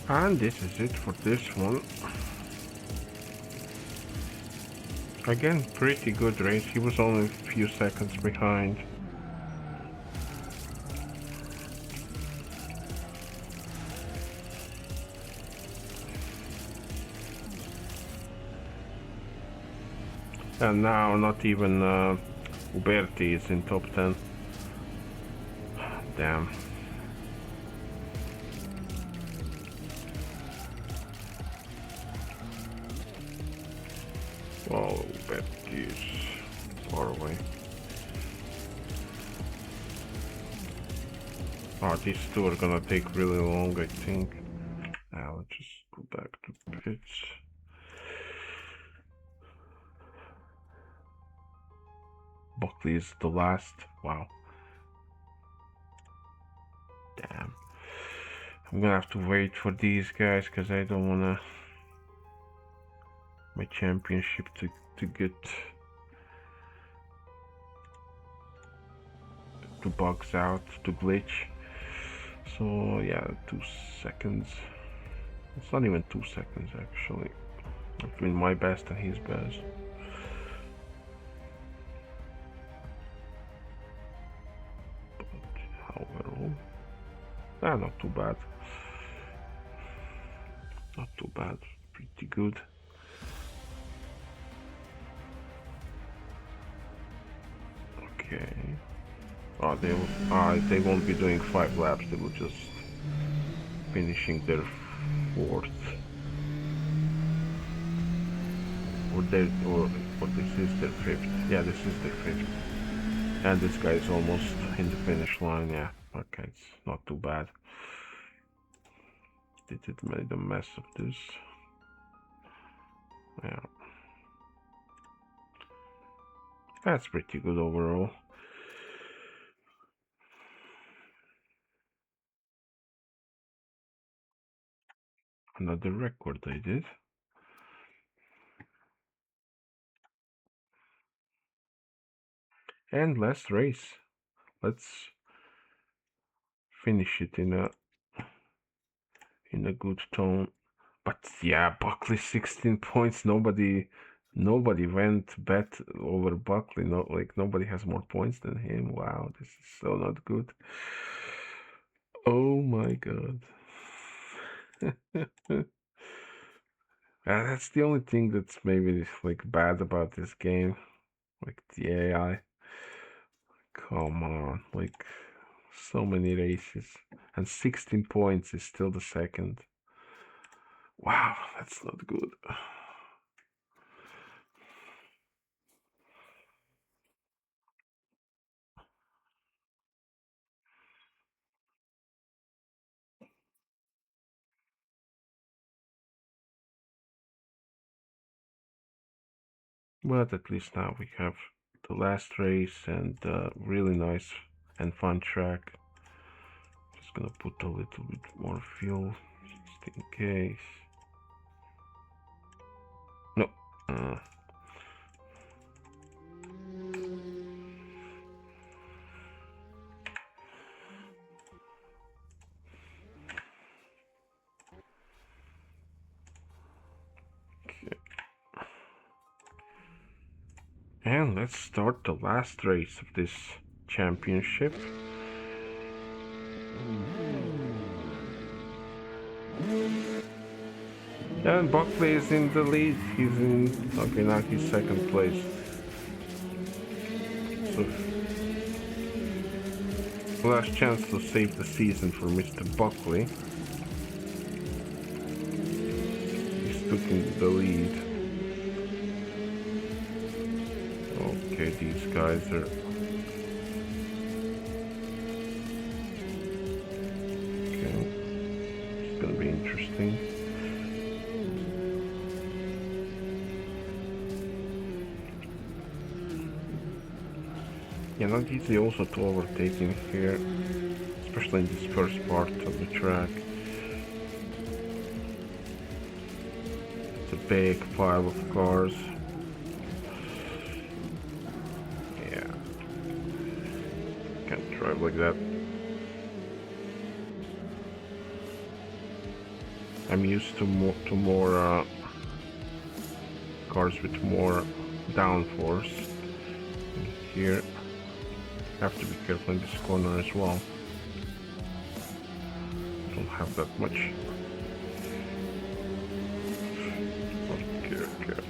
And this is it for this one. Again, pretty good race. He was only a few seconds behind. And now not even Uberti is in top 10. Damn. Oh, Uberti is far away. Oh, these two are gonna take really long, I think. Now let's just go back to pits. Buckley is the last. Wow. Damn. I'm gonna have to wait for these guys because I don't wanna my championship to get to bugs out, to glitch. So yeah, 2 seconds. It's not even 2 seconds actually. Between my best and his best. But overall, not too bad. Not too bad. Pretty good. Okay. Oh, they won't be doing 5 laps. They will just finishing their 4th. Or this is their 5th. Yeah, this is their 5th. And this guy is almost in the finish line. Yeah. Okay, it's not too bad. Did it made a mess of this? Yeah. That's pretty good overall. Another record I did. And last race. Let's finish it in a good tone. But yeah, Buckley 16 points. Nobody went bet over Buckley. No, like nobody has more points than him. Wow, this is so not good. Oh my god. That's the only thing that's maybe like bad about this game. Like the AI. Come on, like so many races. And 16 points is still the second. Wow, that's not good. But at least now we have the last race and really nice and fun track. Just gonna put a little bit more fuel just in case. No. Okay. And let's start the last race of this championship. And Buckley is in the lead. He's in, okay, now he's second place. So Last chance to save the season for Mr. Buckley. He's taking the lead. Okay, these guys are... Okay, it's gonna be interesting. Yeah, not easy also to overtake in here, especially in this first part of the track. It's a big pile of cars. Yeah, can't drive like that. I'm used to more cars with more downforce. And here, have to be careful in this corner as well. Don't have that much. Okay.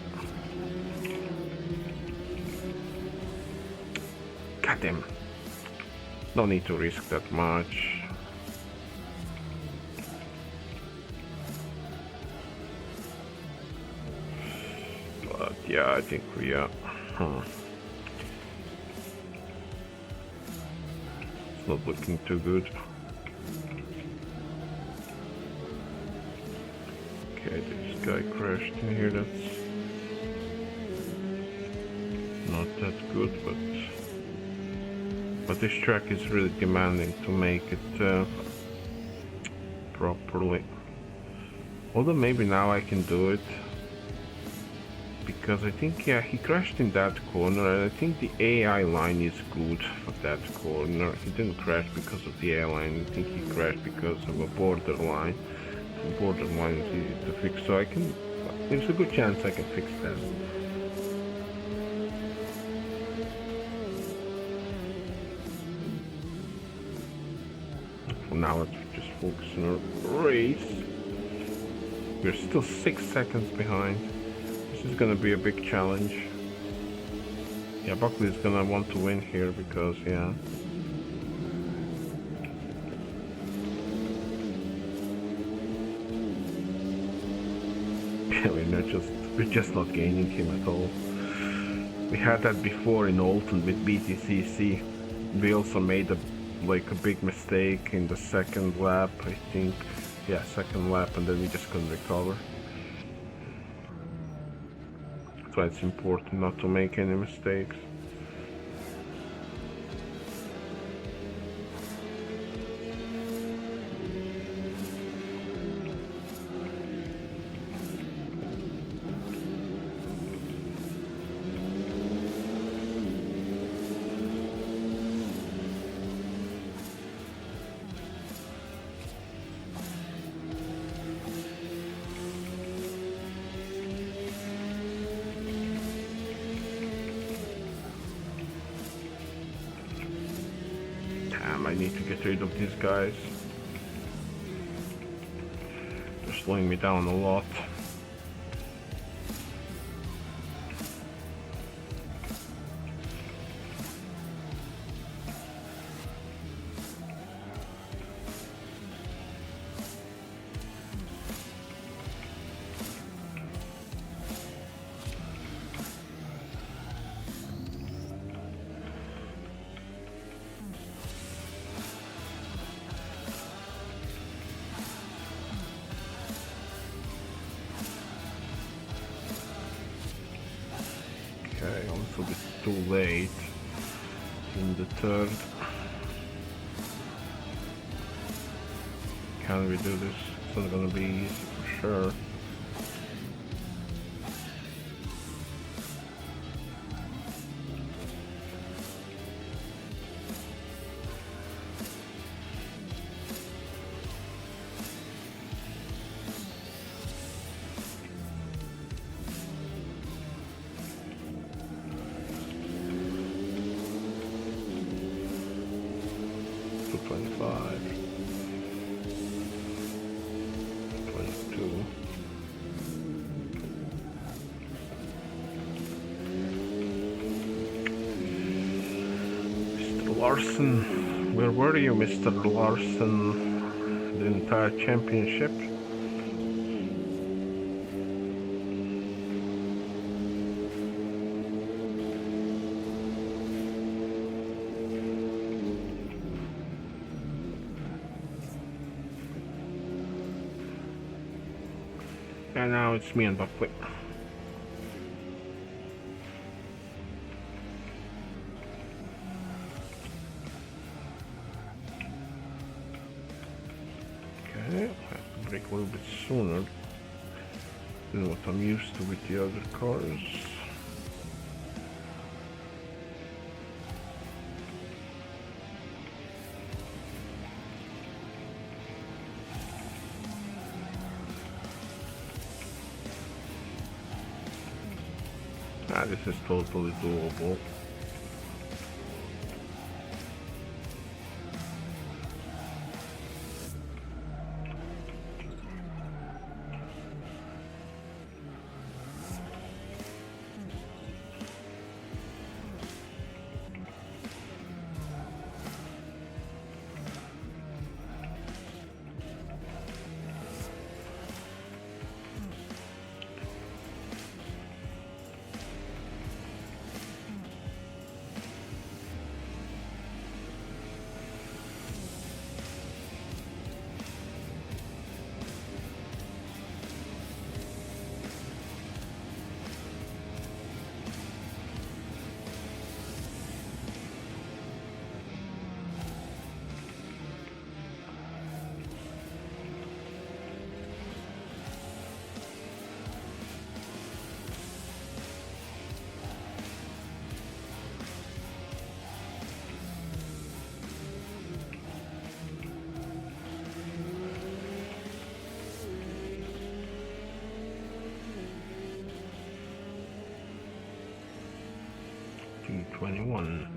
God damn. No need to risk that much. But yeah, I think we are. Not looking too good. Okay, this guy crashed in here. That's not that good, but this track is really demanding to make it properly. Although maybe now I can do it. Because I think, yeah, he crashed in that corner, and I think the AI line is good for that corner. He didn't crash because of the AI line, I think he crashed because of a borderline. The borderline is easy to fix, so there's a good chance I can fix that. For now, let's just focus on our race. We're still 6 seconds behind. This is gonna be a big challenge. Yeah, Buckley is gonna want to win here because, yeah. We're just not gaining him at all. We had that before in Alton with WTCC. We also made a big mistake in the second lap, I think. Yeah, second lap, and then we just couldn't recover. That's why it's important not to make any mistakes. I need to get rid of these guys. They're slowing me down a lot. Okay, a little bit too late in the third. Can we do this? It's not gonna be easy for sure. To 25, 22. Mr. Larson. Where were you, Mr. Larson, the entire championship? And now it's me and Buckley. Okay, I have to brake a little bit sooner than what I'm used to with the other cars. This is totally doable. T21.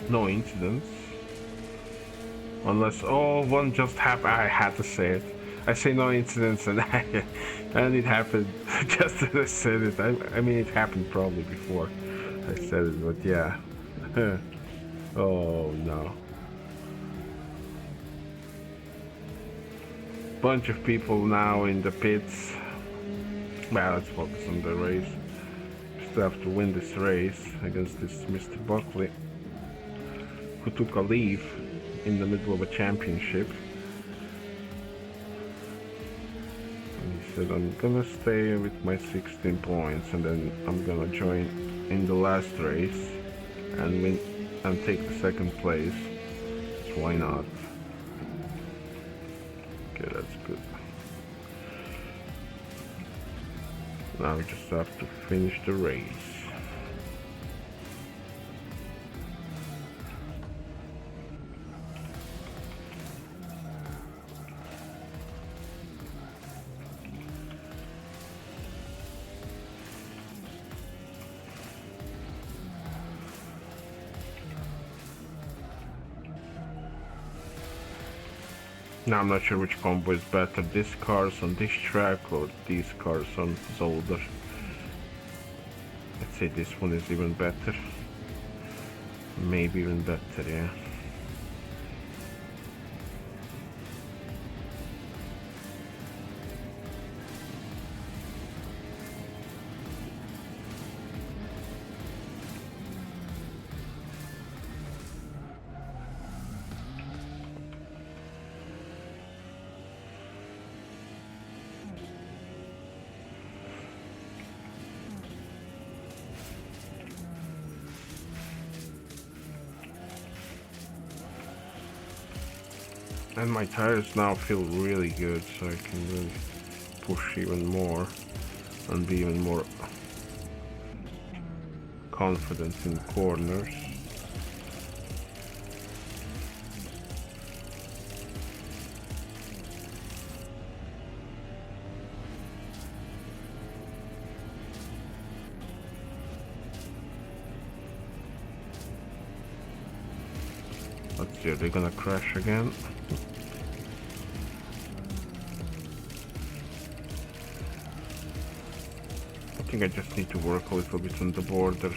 No incidents. Unless, oh, one just happened. I had to say it. I say no incidents, and and it happened just as I said it. I mean, it happened probably before I said it, but yeah. Oh no. Bunch of people now in the pits. Well, let's focus on the race. Still have to win this race against this Mr. Buckley, who took a leave in the middle of a championship. And he said, I'm gonna stay with my 16 points and then I'm gonna join in the last race and win and take the second place. So why not? Okay, that's good. Now we just have to finish the race. Now I'm not sure which combo is better, this cars on this track or these cars on Zolder. I'd say this one is even better. Maybe even better, yeah. And my tires now feel really good, so I can really push even more and be even more confident in corners. Let's see, are they gonna crash again? think I just need to work a little bit on the borders.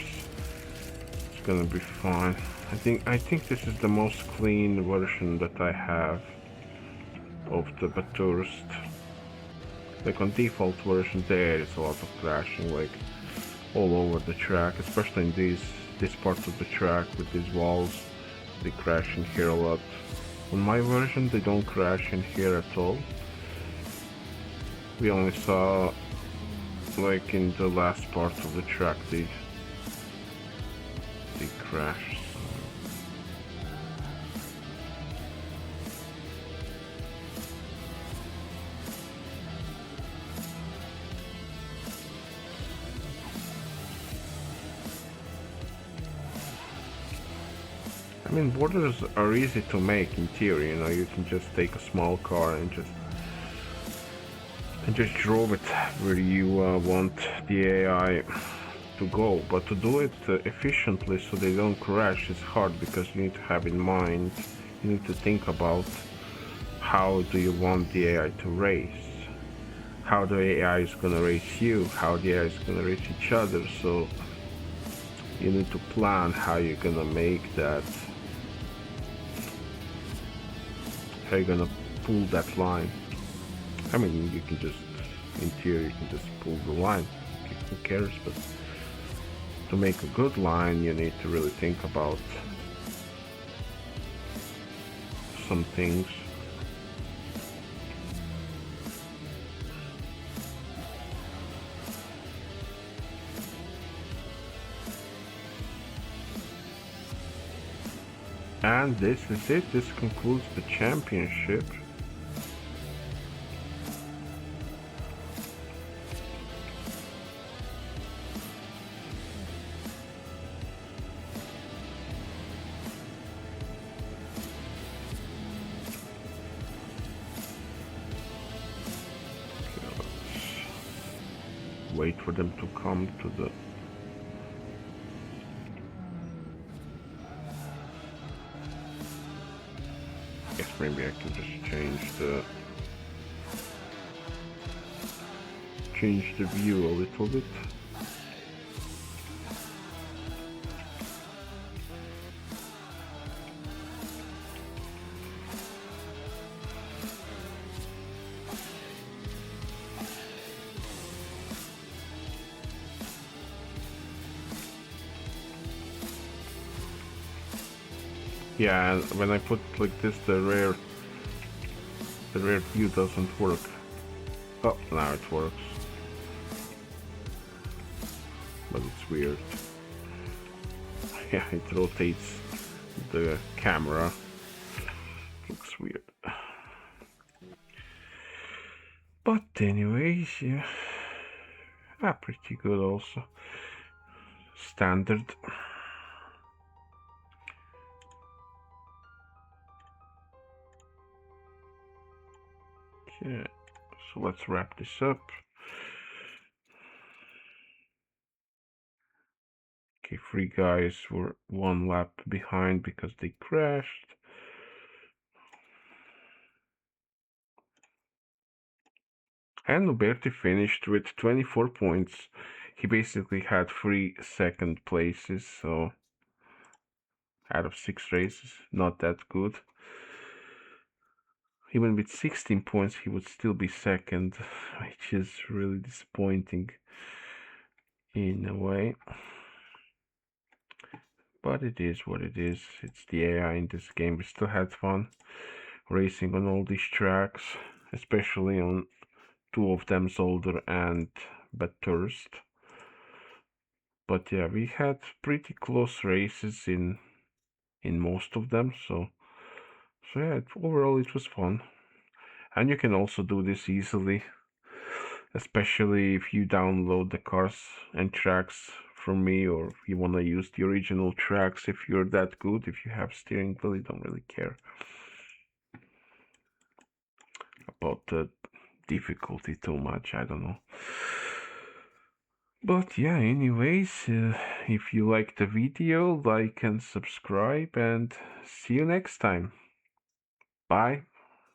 It's gonna be fine. I think this is the most clean version that I have of the Bathurst. Like on default version there is a lot of crashing, like all over the track, especially in this part of the track with these walls. They crash in here a lot. On my version they don't crash in here at all. We only saw like in the last part of the track they crash. I mean, borders are easy to make in theory, you know, you can just take a small car and just drove it where you want the AI to go, but to do it efficiently so they don't crash is hard, because you need to have in mind, you need to think about how do you want the AI to race, how the AI is gonna race you, how the AI is gonna race each other, so you need to plan how you're gonna make that, how you're gonna pull that line. I mean, you can just, in theory, you can just pull the line, who cares, but to make a good line, you need to really think about some things. And this is it, this concludes the championship. Wait for them to come to the... Guess maybe I can just change the view a little bit. Yeah, and when I put like this, the rear view doesn't work. Oh, now it works. But it's weird. Yeah, it rotates the camera. Looks weird. But anyways, yeah. Pretty good also. Standard. Okay, so let's wrap this up. Okay, 3 guys were 1 lap behind because they crashed. And Uberti finished with 24 points. He basically had 3 second places, so out of 6 races, not that good. Even with 16 points, he would still be second, which is really disappointing in a way. But it is what it is. It's the AI in this game. We still had fun racing on all these tracks, especially on 2 of them, Zolder and Bathurst. But yeah, we had pretty close races in most of them, so yeah, overall it was fun. And you can also do this easily, especially if you download the cars and tracks from me, or if you want to use the original tracks. If you're that good, if you have steering wheel, you don't really care about the difficulty too much, I don't know. But yeah, anyways, if you like the video, like and subscribe, and see you next time. Bye.